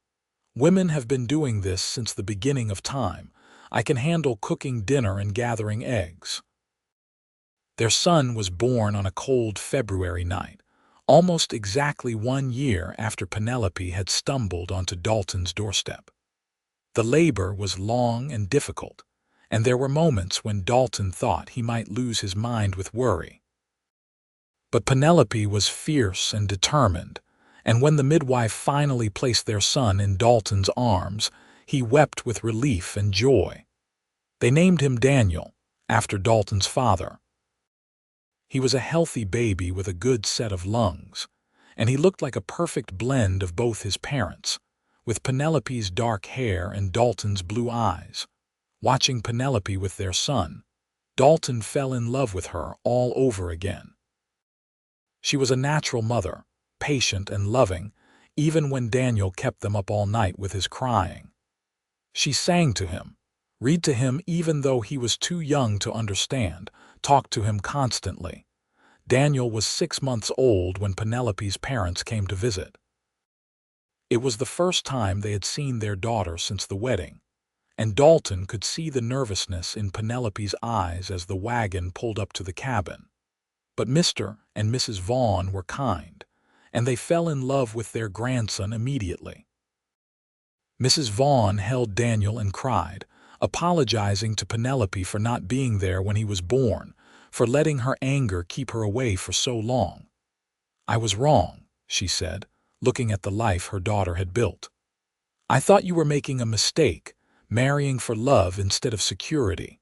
"Women have been doing this since the beginning of time. I can handle cooking dinner and gathering eggs." Their son was born on a cold February night, almost exactly 1 year after Penelope had stumbled onto Dalton's doorstep. The labor was long and difficult, and there were moments when Dalton thought he might lose his mind with worry. But Penelope was fierce and determined, and when the midwife finally placed their son in Dalton's arms, he wept with relief and joy. They named him Daniel, after Dalton's father. He was a healthy baby with a good set of lungs, and he looked like a perfect blend of both his parents, with Penelope's dark hair and Dalton's blue eyes. Watching Penelope with their son, Dalton fell in love with her all over again. She was a natural mother, patient and loving, even when Daniel kept them up all night with his crying. She sang to him, read to him even though he was too young to understand, talked to him constantly. Daniel was 6 months old when Penelope's parents came to visit. It was the first time they had seen their daughter since the wedding, and Dalton could see the nervousness in Penelope's eyes as the wagon pulled up to the cabin. But Mr. and Mrs. Vaughn were kind, and they fell in love with their grandson immediately. Mrs. Vaughn held Daniel and cried, apologizing to Penelope for not being there when he was born, for letting her anger keep her away for so long. "I was wrong," she said, looking at the life her daughter had built. "I thought you were making a mistake, marrying for love instead of security.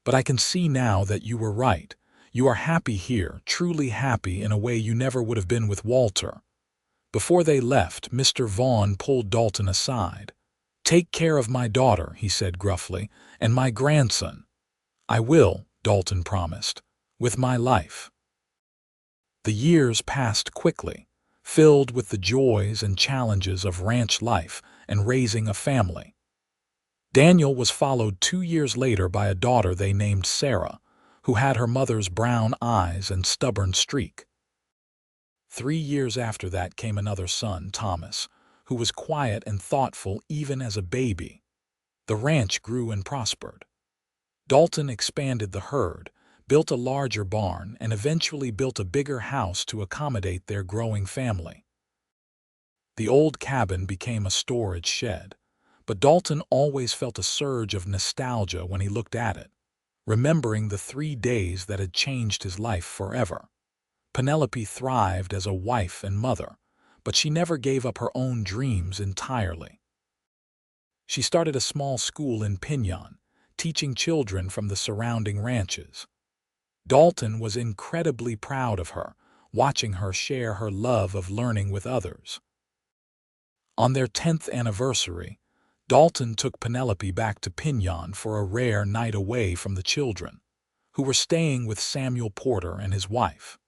But I can see now that you were right. You are happy here, truly happy in a way you never would have been with Walter." Before they left, Mr. Vaughn pulled Dalton aside. "Take care of my daughter," he said gruffly, "and my grandson." "I will," Dalton promised, "with my life." The years passed quickly, filled with the joys and challenges of ranch life and raising a family. Daniel was followed 2 years later by a daughter they named Sarah, who had her mother's brown eyes and stubborn streak. 3 years after that came another son, Thomas, who was quiet and thoughtful even as a baby. The ranch grew and prospered. Dalton expanded the herd, built a larger barn, and eventually built a bigger house to accommodate their growing family. The old cabin became a storage shed, but Dalton always felt a surge of nostalgia when he looked at it, remembering the 3 days that had changed his life forever. Penelope thrived as a wife and mother, but she never gave up her own dreams entirely. She started a small school in Pinon, teaching children from the surrounding ranches. Dalton was incredibly proud of her, watching her share her love of learning with others. On their 10th anniversary, Dalton took Penelope back to Pinon for a rare night away from the children, who were staying with Samuel Porter and his wife.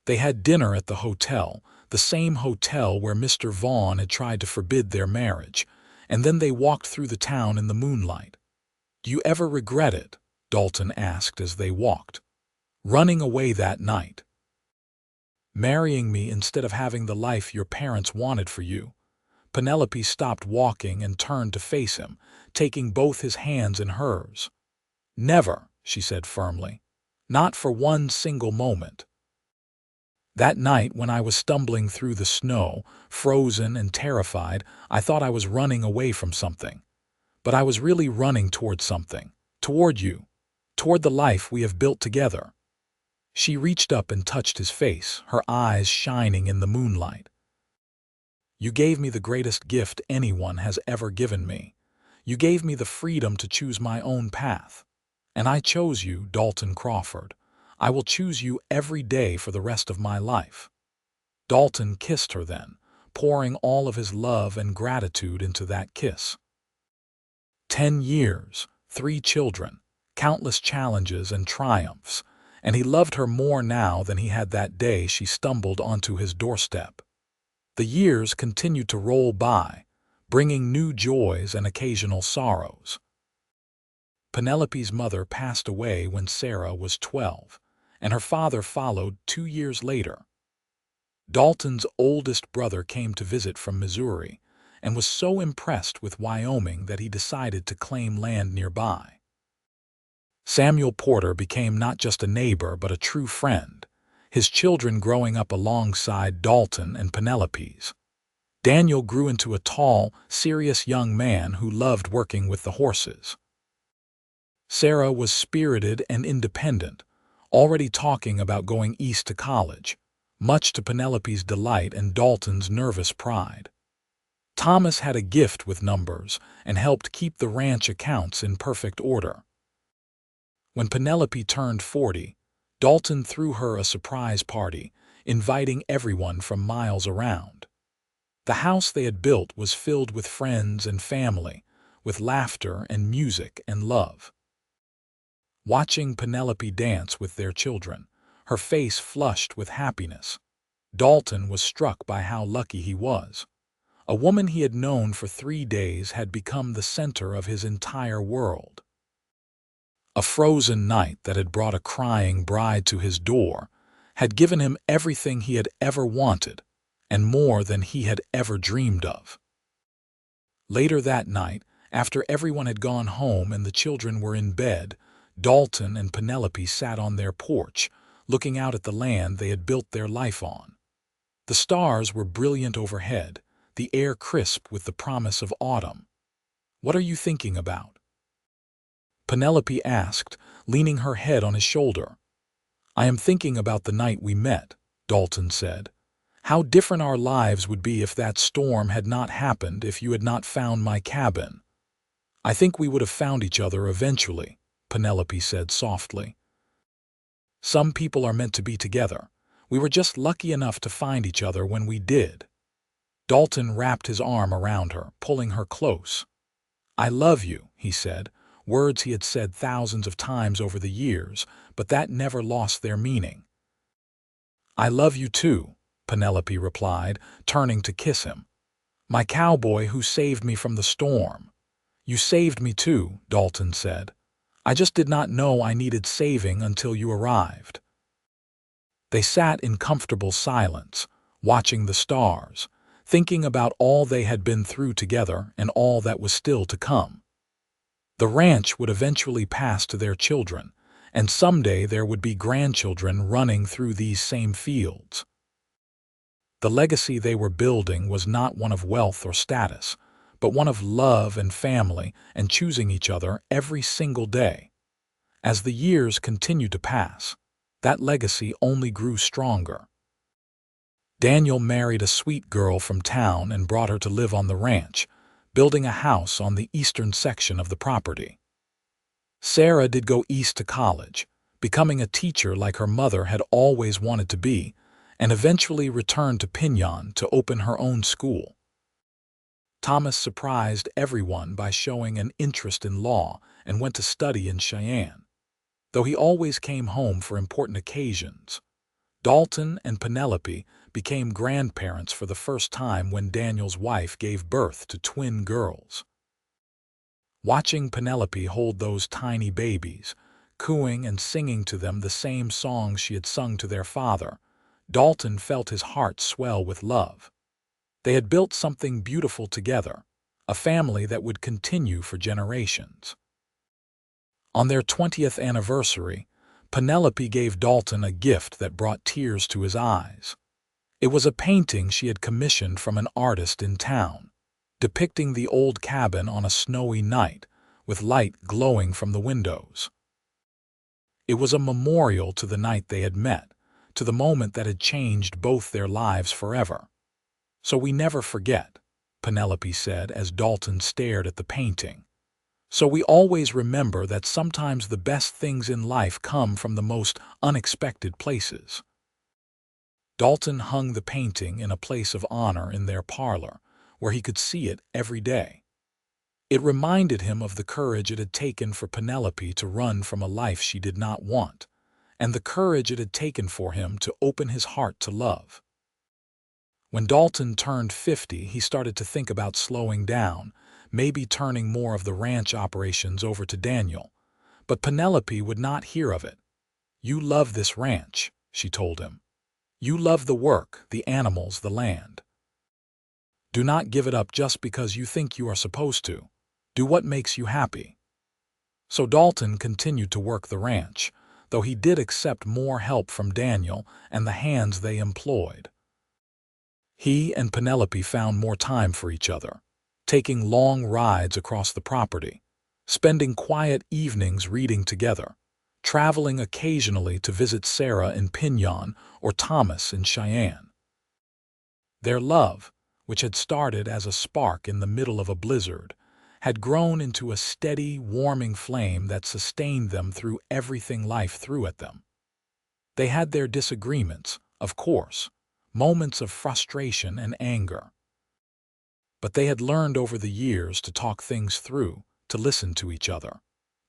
They had dinner at the hotel, the same hotel where Mr. Vaughn had tried to forbid their marriage, and then they walked through the town in the moonlight. "Do you ever regret it?" Dalton asked as they walked. "Running away that night? Marrying me instead of having the life your parents wanted for you?" Penelope stopped walking and turned to face him, taking both his hands in hers. "Never," she said firmly. "Not for one single moment. That night when I was stumbling through the snow, frozen and terrified, I thought I was running away from something. But I was really running toward something, toward you, toward the life we have built together." She reached up and touched his face, her eyes shining in the moonlight. "You gave me the greatest gift anyone has ever given me. You gave me the freedom to choose my own path. And I chose you, Dalton Crawford. I will choose you every day for the rest of my life." Dalton kissed her then, pouring all of his love and gratitude into that kiss. 10 years, 3 children, countless challenges and triumphs, and he loved her more now than he had that day she stumbled onto his doorstep. The years continued to roll by, bringing new joys and occasional sorrows. Penelope's mother passed away when Sarah was 12, and her father followed 2 years later. Dalton's oldest brother came to visit from Missouri and was so impressed with Wyoming that he decided to claim land nearby. Samuel Porter became not just a neighbor but a true friend, his children growing up alongside Dalton and Penelope's. Daniel grew into a tall, serious young man who loved working with the horses. Sarah was spirited and independent, already talking about going east to college, much to Penelope's delight and Dalton's nervous pride. Thomas had a gift with numbers and helped keep the ranch accounts in perfect order. When Penelope turned 40, Dalton threw her a surprise party, inviting everyone from miles around. The house they had built was filled with friends and family, with laughter and music and love. Watching Penelope dance with their children, her face flushed with happiness, Dalton was struck by how lucky he was. A woman he had known for 3 days had become the center of his entire world. A frozen night that had brought a crying bride to his door had given him everything he had ever wanted, and more than he had ever dreamed of. Later that night, after everyone had gone home and the children were in bed, Dalton and Penelope sat on their porch, looking out at the land they had built their life on. The stars were brilliant overhead, the air crisp with the promise of autumn. "What are you thinking about?" Penelope asked, leaning her head on his shoulder. "I am thinking about the night we met," Dalton said. "How different our lives would be if that storm had not happened, if you had not found my cabin." "I think we would have found each other eventually," Penelope said softly. "Some people are meant to be together. We were just lucky enough to find each other when we did." Dalton wrapped his arm around her, pulling her close. "I love you," he said, words he had said thousands of times over the years, but that never lost their meaning. "I love you too," Penelope replied, turning to kiss him. "My cowboy who saved me from the storm." "You saved me too," Dalton said. "I just did not know I needed saving until you arrived." They sat in comfortable silence, watching the stars, thinking about all they had been through together and all that was still to come. The ranch would eventually pass to their children, and someday there would be grandchildren running through these same fields. The legacy they were building was not one of wealth or status, but one of love and family and choosing each other every single day. As the years continued to pass, that legacy only grew stronger. Daniel married a sweet girl from town and brought her to live on the ranch, building a house on the eastern section of the property. Sarah did go east to college, becoming a teacher like her mother had always wanted to be, and eventually returned to Pinyon to open her own school. Thomas surprised everyone by showing an interest in law and went to study in Cheyenne. Though he always came home for important occasions, Dalton and Penelope became grandparents for the first time when Daniel's wife gave birth to twin girls. Watching Penelope hold those tiny babies, cooing and singing to them the same songs she had sung to their father, Dalton felt his heart swell with love. They had built something beautiful together, a family that would continue for generations. On their 20th anniversary, Penelope gave Dalton a gift that brought tears to his eyes. It was a painting she had commissioned from an artist in town, depicting the old cabin on a snowy night, with light glowing from the windows. It was a memorial to the night they had met, to the moment that had changed both their lives forever. "So we never forget," Penelope said as Dalton stared at the painting. "So we always remember that sometimes the best things in life come from the most unexpected places." Dalton hung the painting in a place of honor in their parlor, where he could see it every day. It reminded him of the courage it had taken for Penelope to run from a life she did not want, and the courage it had taken for him to open his heart to love. When Dalton turned 50, he started to think about slowing down, maybe turning more of the ranch operations over to Daniel. But Penelope would not hear of it. "You love this ranch," she told him. "You love the work, the animals, the land. Do not give it up just because you think you are supposed to. Do what makes you happy." So Dalton continued to work the ranch, though he did accept more help from Daniel and the hands they employed. He and Penelope found more time for each other, taking long rides across the property, spending quiet evenings reading together, traveling occasionally to visit Sarah in Pinon or Thomas in Cheyenne. Their love, which had started as a spark in the middle of a blizzard, had grown into a steady, warming flame that sustained them through everything life threw at them. They had their disagreements, of course, moments of frustration and anger. But they had learned over the years to talk things through, to listen to each other,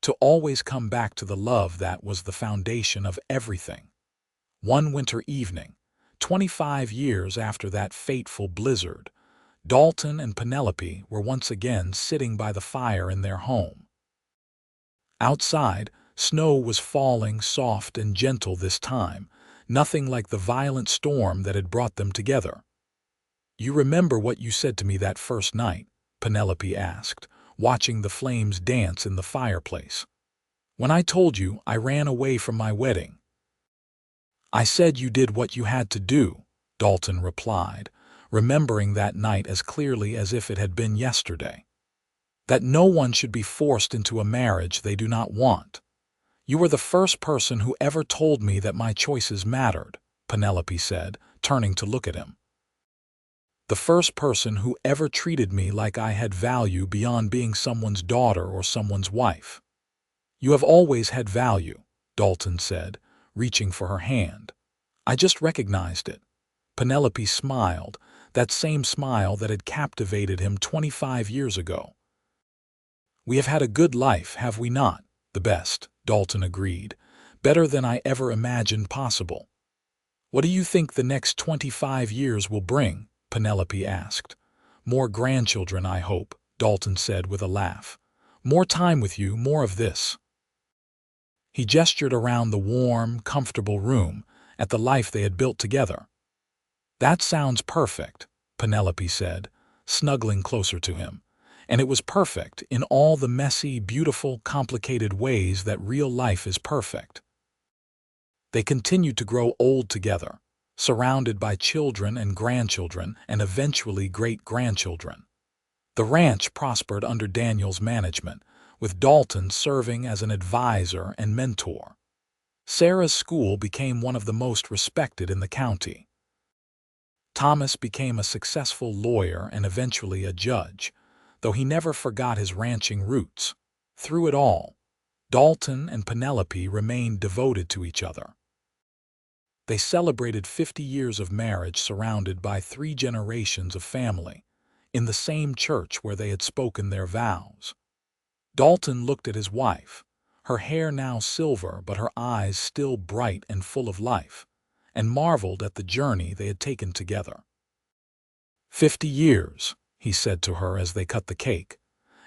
to always come back to the love that was the foundation of everything. One winter evening, 25 years after that fateful blizzard, Dalton and Penelope were once again sitting by the fire in their home. Outside, snow was falling soft and gentle this time, nothing like the violent storm that had brought them together. "You remember what you said to me that first night?" Penelope asked, watching the flames dance in the fireplace. "When I told you I ran away from my wedding." "I said you did what you had to do," Dalton replied, remembering that night as clearly as if it had been yesterday. "That no one should be forced into a marriage they do not want. You were the first person who ever told me that my choices mattered," Penelope said, turning to look at him. "The first person who ever treated me like I had value beyond being someone's daughter or someone's wife." "You have always had value," Dalton said, reaching for her hand. "I just recognized it." Penelope smiled, that same smile that had captivated him 25 years ago. "We have had a good life, have we not?" "The best," Dalton agreed. "Better than I ever imagined possible." "What do you think the next 25 years will bring?" Penelope asked. "More grandchildren, I hope," Dalton said with a laugh. "More time with you, more of this." He gestured around the warm, comfortable room, at the life they had built together. "That sounds perfect," Penelope said, snuggling closer to him. And it was perfect in all the messy, beautiful, complicated ways that real life is perfect. They continued to grow old together, surrounded by children and grandchildren and eventually great-grandchildren. The ranch prospered under Daniel's management, with Dalton serving as an advisor and mentor. Sarah's school became one of the most respected in the county. Thomas became a successful lawyer and eventually a judge, though he never forgot his ranching roots. Through it all, Dalton and Penelope remained devoted to each other. They celebrated 50 years of marriage surrounded by 3 generations of family, in the same church where they had spoken their vows. Dalton looked at his wife, her hair now silver but her eyes still bright and full of life, and marveled at the journey they had taken together. 50 years, he said to her as they cut the cake,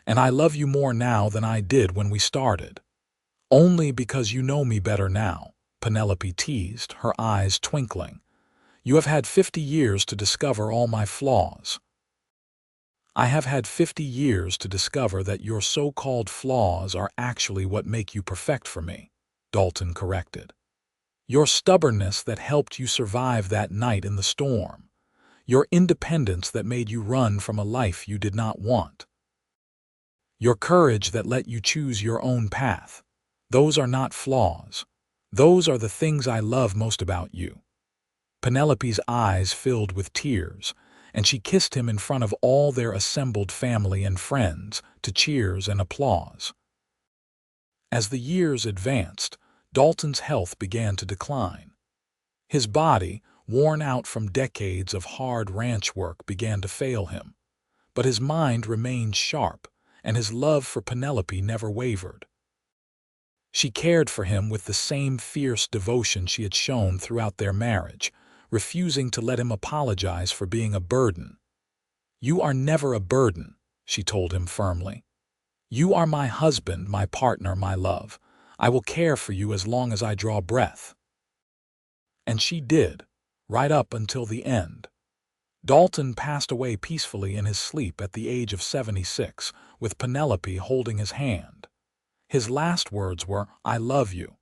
"and I love you more now than I did when we started." "Only because you know me better now," Penelope teased, her eyes twinkling. "You have had 50 years to discover all my flaws." "I have had 50 years to discover that your so-called flaws are actually what make you perfect for me," Dalton corrected. "Your stubbornness that helped you survive that night in the storm. Your independence that made you run from a life you did not want. Your courage that let you choose your own path. Those are not flaws. Those are the things I love most about you." Penelope's eyes filled with tears, and she kissed him in front of all their assembled family and friends to cheers and applause. As the years advanced, Dalton's health began to decline. His body, worn out from decades of hard ranch work, began to fail him, but his mind remained sharp, and his love for Penelope never wavered. She cared for him with the same fierce devotion she had shown throughout their marriage, refusing to let him apologize for being a burden. "You are never a burden," she told him firmly. "You are my husband, my partner, my love. I will care for you as long as I draw breath." And she did, right up until the end. Dalton passed away peacefully in his sleep at the age of 76, with Penelope holding his hand. His last words were, "I love you,"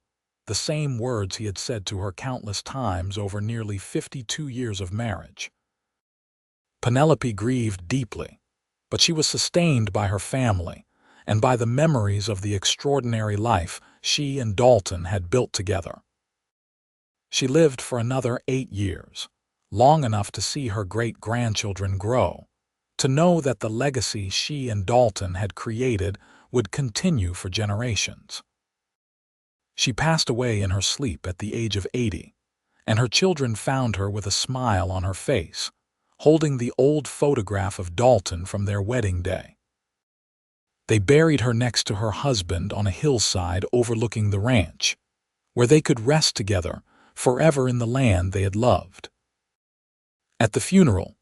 the same words he had said to her countless times over nearly 52 years of marriage. Penelope grieved deeply, but she was sustained by her family and by the memories of the extraordinary life she and Dalton had built together. She lived for another 8 years, long enough to see her great-grandchildren grow, to know that the legacy she and Dalton had created would continue for generations. She passed away in her sleep at the age of 80, and her children found her with a smile on her face, holding the old photograph of Dalton from their wedding day. They buried her next to her husband on a hillside overlooking the ranch, where they could rest together forever in the land they had loved. At the funeral,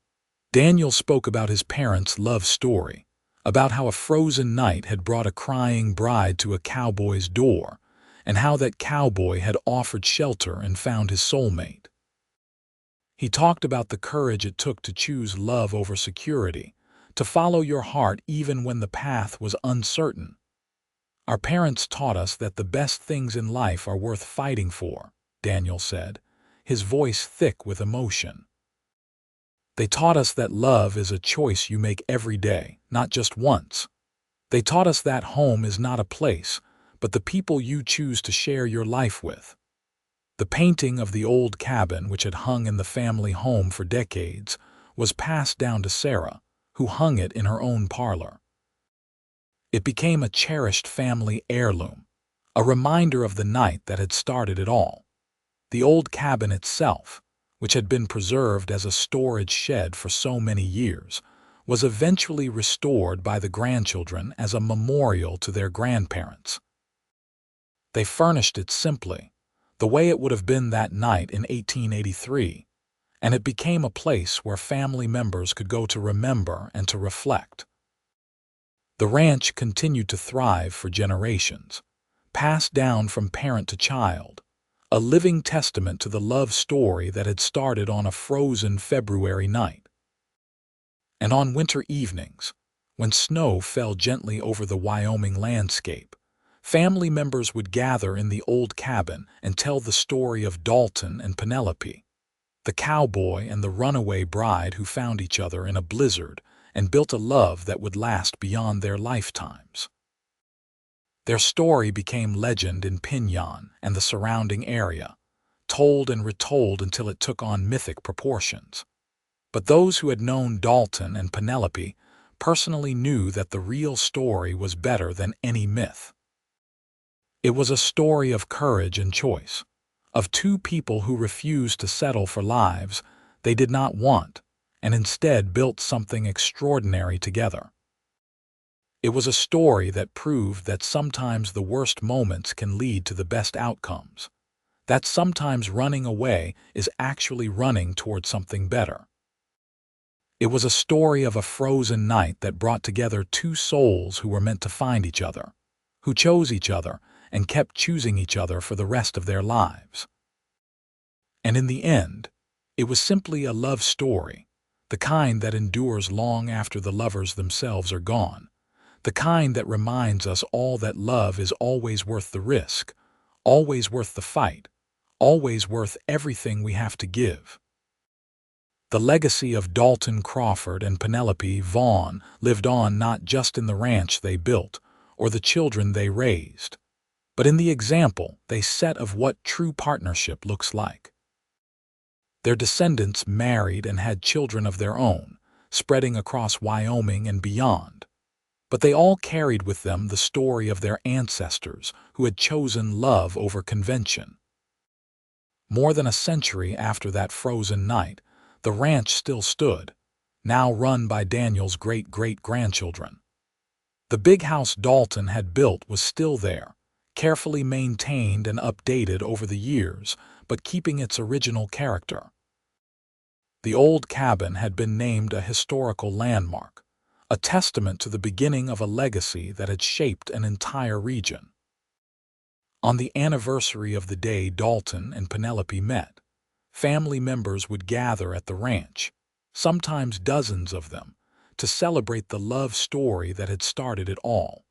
Daniel spoke about his parents' love story, about how a frozen night had brought a crying bride to a cowboy's door, and how that cowboy had offered shelter and found his soulmate. He talked about the courage it took to choose love over security, to follow your heart even when the path was uncertain. "Our parents taught us that the best things in life are worth fighting for," Daniel said, his voice thick with emotion. "They taught us that love is a choice you make every day, not just once. They taught us that home is not a place, but the people you choose to share your life with." The painting of the old cabin, which had hung in the family home for decades, was passed down to Sarah, who hung it in her own parlor. It became a cherished family heirloom, a reminder of the night that had started it all. The old cabin itself, which had been preserved as a storage shed for so many years, was eventually restored by the grandchildren as a memorial to their grandparents. They furnished it simply, the way it would have been that night in 1883, and it became a place where family members could go to remember and to reflect. The ranch continued to thrive for generations, passed down from parent to child, a living testament to the love story that had started on a frozen February night. And on winter evenings, when snow fell gently over the Wyoming landscape, family members would gather in the old cabin and tell the story of Dalton and Penelope, the cowboy and the runaway bride who found each other in a blizzard and built a love that would last beyond their lifetimes. Their story became legend in Pinyon and the surrounding area, told and retold until it took on mythic proportions. But those who had known Dalton and Penelope personally knew that the real story was better than any myth. It was a story of courage and choice, of two people who refused to settle for lives they did not want and instead built something extraordinary together. It was a story that proved that sometimes the worst moments can lead to the best outcomes, that sometimes running away is actually running toward something better. It was a story of a frozen night that brought together two souls who were meant to find each other, who chose each other and kept choosing each other for the rest of their lives. And in the end, it was simply a love story, the kind that endures long after the lovers themselves are gone, the kind that reminds us all that love is always worth the risk, always worth the fight, always worth everything we have to give. The legacy of Dalton Crawford and Penelope Vaughn lived on not just in the ranch they built or the children they raised, but in the example they set of what true partnership looks like. Their descendants married and had children of their own, spreading across Wyoming and beyond. But they all carried with them the story of their ancestors who had chosen love over convention. More than a century after that frozen night, the ranch still stood, now run by Daniel's great-great-grandchildren. The big house Dalton had built was still there, carefully maintained and updated over the years, but keeping its original character. The old cabin had been named a historical landmark, a testament to the beginning of a legacy that had shaped an entire region. On the anniversary of the day Dalton and Penelope met, family members would gather at the ranch, sometimes dozens of them, to celebrate the love story that had started it all.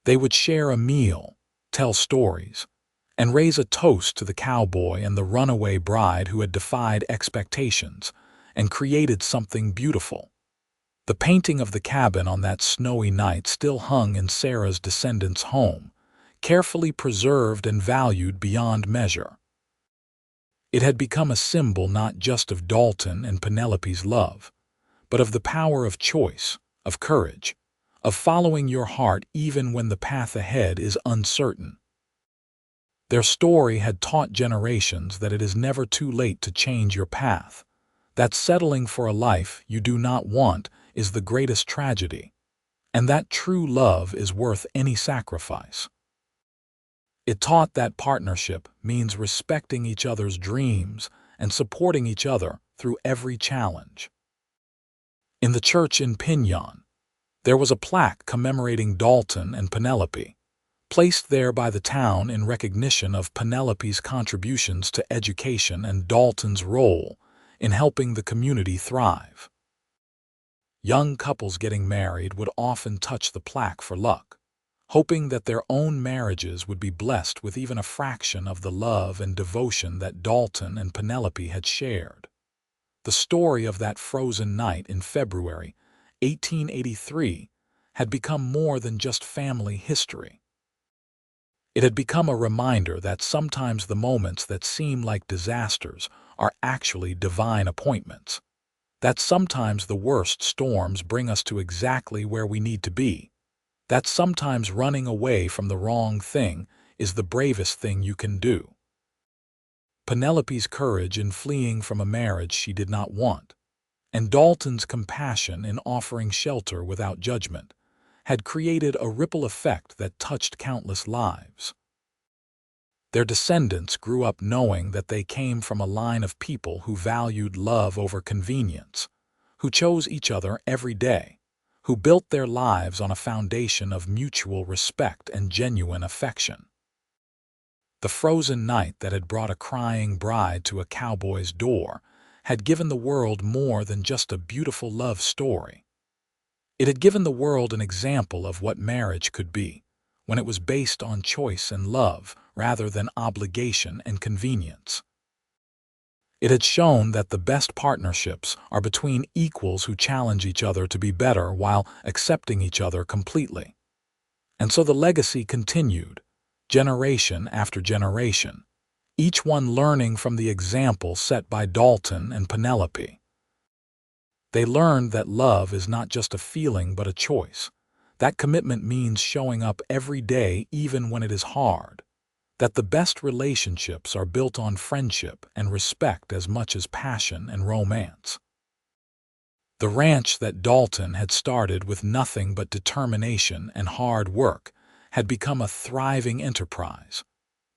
They would share a meal, tell stories, and raise a toast to the cowboy and the runaway bride who had defied expectations and created something beautiful. The painting of the cabin on that snowy night still hung in Sarah's descendants' home, carefully preserved and valued beyond measure. It had become a symbol not just of Dalton and Penelope's love, but of the power of choice, of courage, of following your heart even when the path ahead is uncertain. Their story had taught generations that it is never too late to change your path, that settling for a life you do not want is the greatest tragedy, and that true love is worth any sacrifice. It taught that partnership means respecting each other's dreams and supporting each other through every challenge. In the church in Pinyon, there was a plaque commemorating Dalton and Penelope, placed there by the town in recognition of Penelope's contributions to education and Dalton's role in helping the community thrive. Young couples getting married would often touch the plaque for luck, hoping that their own marriages would be blessed with even a fraction of the love and devotion that Dalton and Penelope had shared. The story of that frozen night in February 1883 had become more than just family history. It had become a reminder that sometimes the moments that seem like disasters are actually divine appointments, that sometimes the worst storms bring us to exactly where we need to be, that sometimes running away from the wrong thing is the bravest thing you can do. Penelope's courage in fleeing from a marriage she did not want, and Dalton's compassion in offering shelter without judgment, had created a ripple effect that touched countless lives. Their descendants grew up knowing that they came from a line of people who valued love over convenience, who chose each other every day, who built their lives on a foundation of mutual respect and genuine affection. The frozen night that had brought a crying bride to a cowboy's door had given the world more than just a beautiful love story. It had given the world an example of what marriage could be, when it was based on choice and love rather than obligation and convenience. It had shown that the best partnerships are between equals who challenge each other to be better while accepting each other completely. And so the legacy continued, generation after generation, each one learning from the example set by Dalton and Penelope. They learned that love is not just a feeling but a choice, that commitment means showing up every day even when it is hard, that the best relationships are built on friendship and respect as much as passion and romance. The ranch that Dalton had started with nothing but determination and hard work had become a thriving enterprise,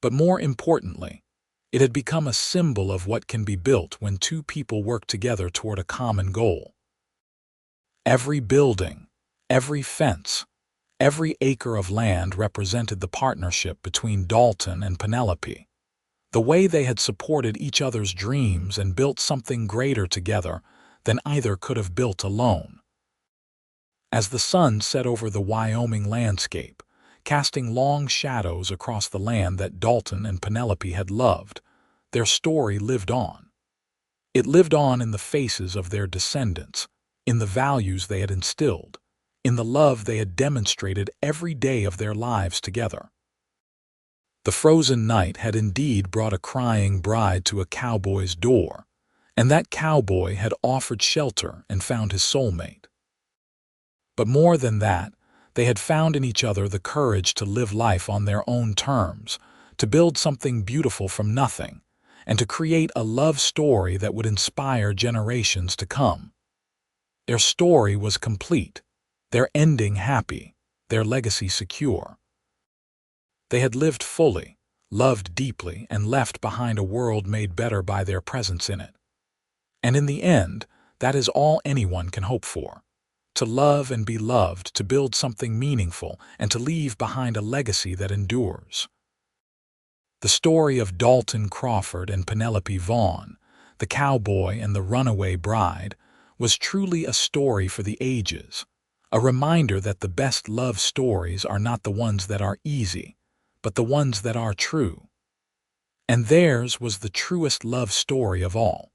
but more importantly, it had become a symbol of what can be built when two people work together toward a common goal. Every building, every fence, every acre of land represented the partnership between Dalton and Penelope, the way they had supported each other's dreams and built something greater together than either could have built alone. As the sun set over the Wyoming landscape, casting long shadows across the land that Dalton and Penelope had loved, their story lived on. It lived on in the faces of their descendants, in the values they had instilled, in the love they had demonstrated every day of their lives together. The frozen night had indeed brought a crying bride to a cowboy's door, and that cowboy had offered shelter and found his soulmate. But more than that, they had found in each other the courage to live life on their own terms, to build something beautiful from nothing, and to create a love story that would inspire generations to come. Their story was complete, their ending happy, their legacy secure. They had lived fully, loved deeply, and left behind a world made better by their presence in it. And in the end, that is all anyone can hope for. To love and be loved, to build something meaningful, and to leave behind a legacy that endures. The story of Dalton Crawford and Penelope Vaughn, the cowboy and the runaway bride, was truly a story for the ages, a reminder that the best love stories are not the ones that are easy, but the ones that are true. And theirs was the truest love story of all.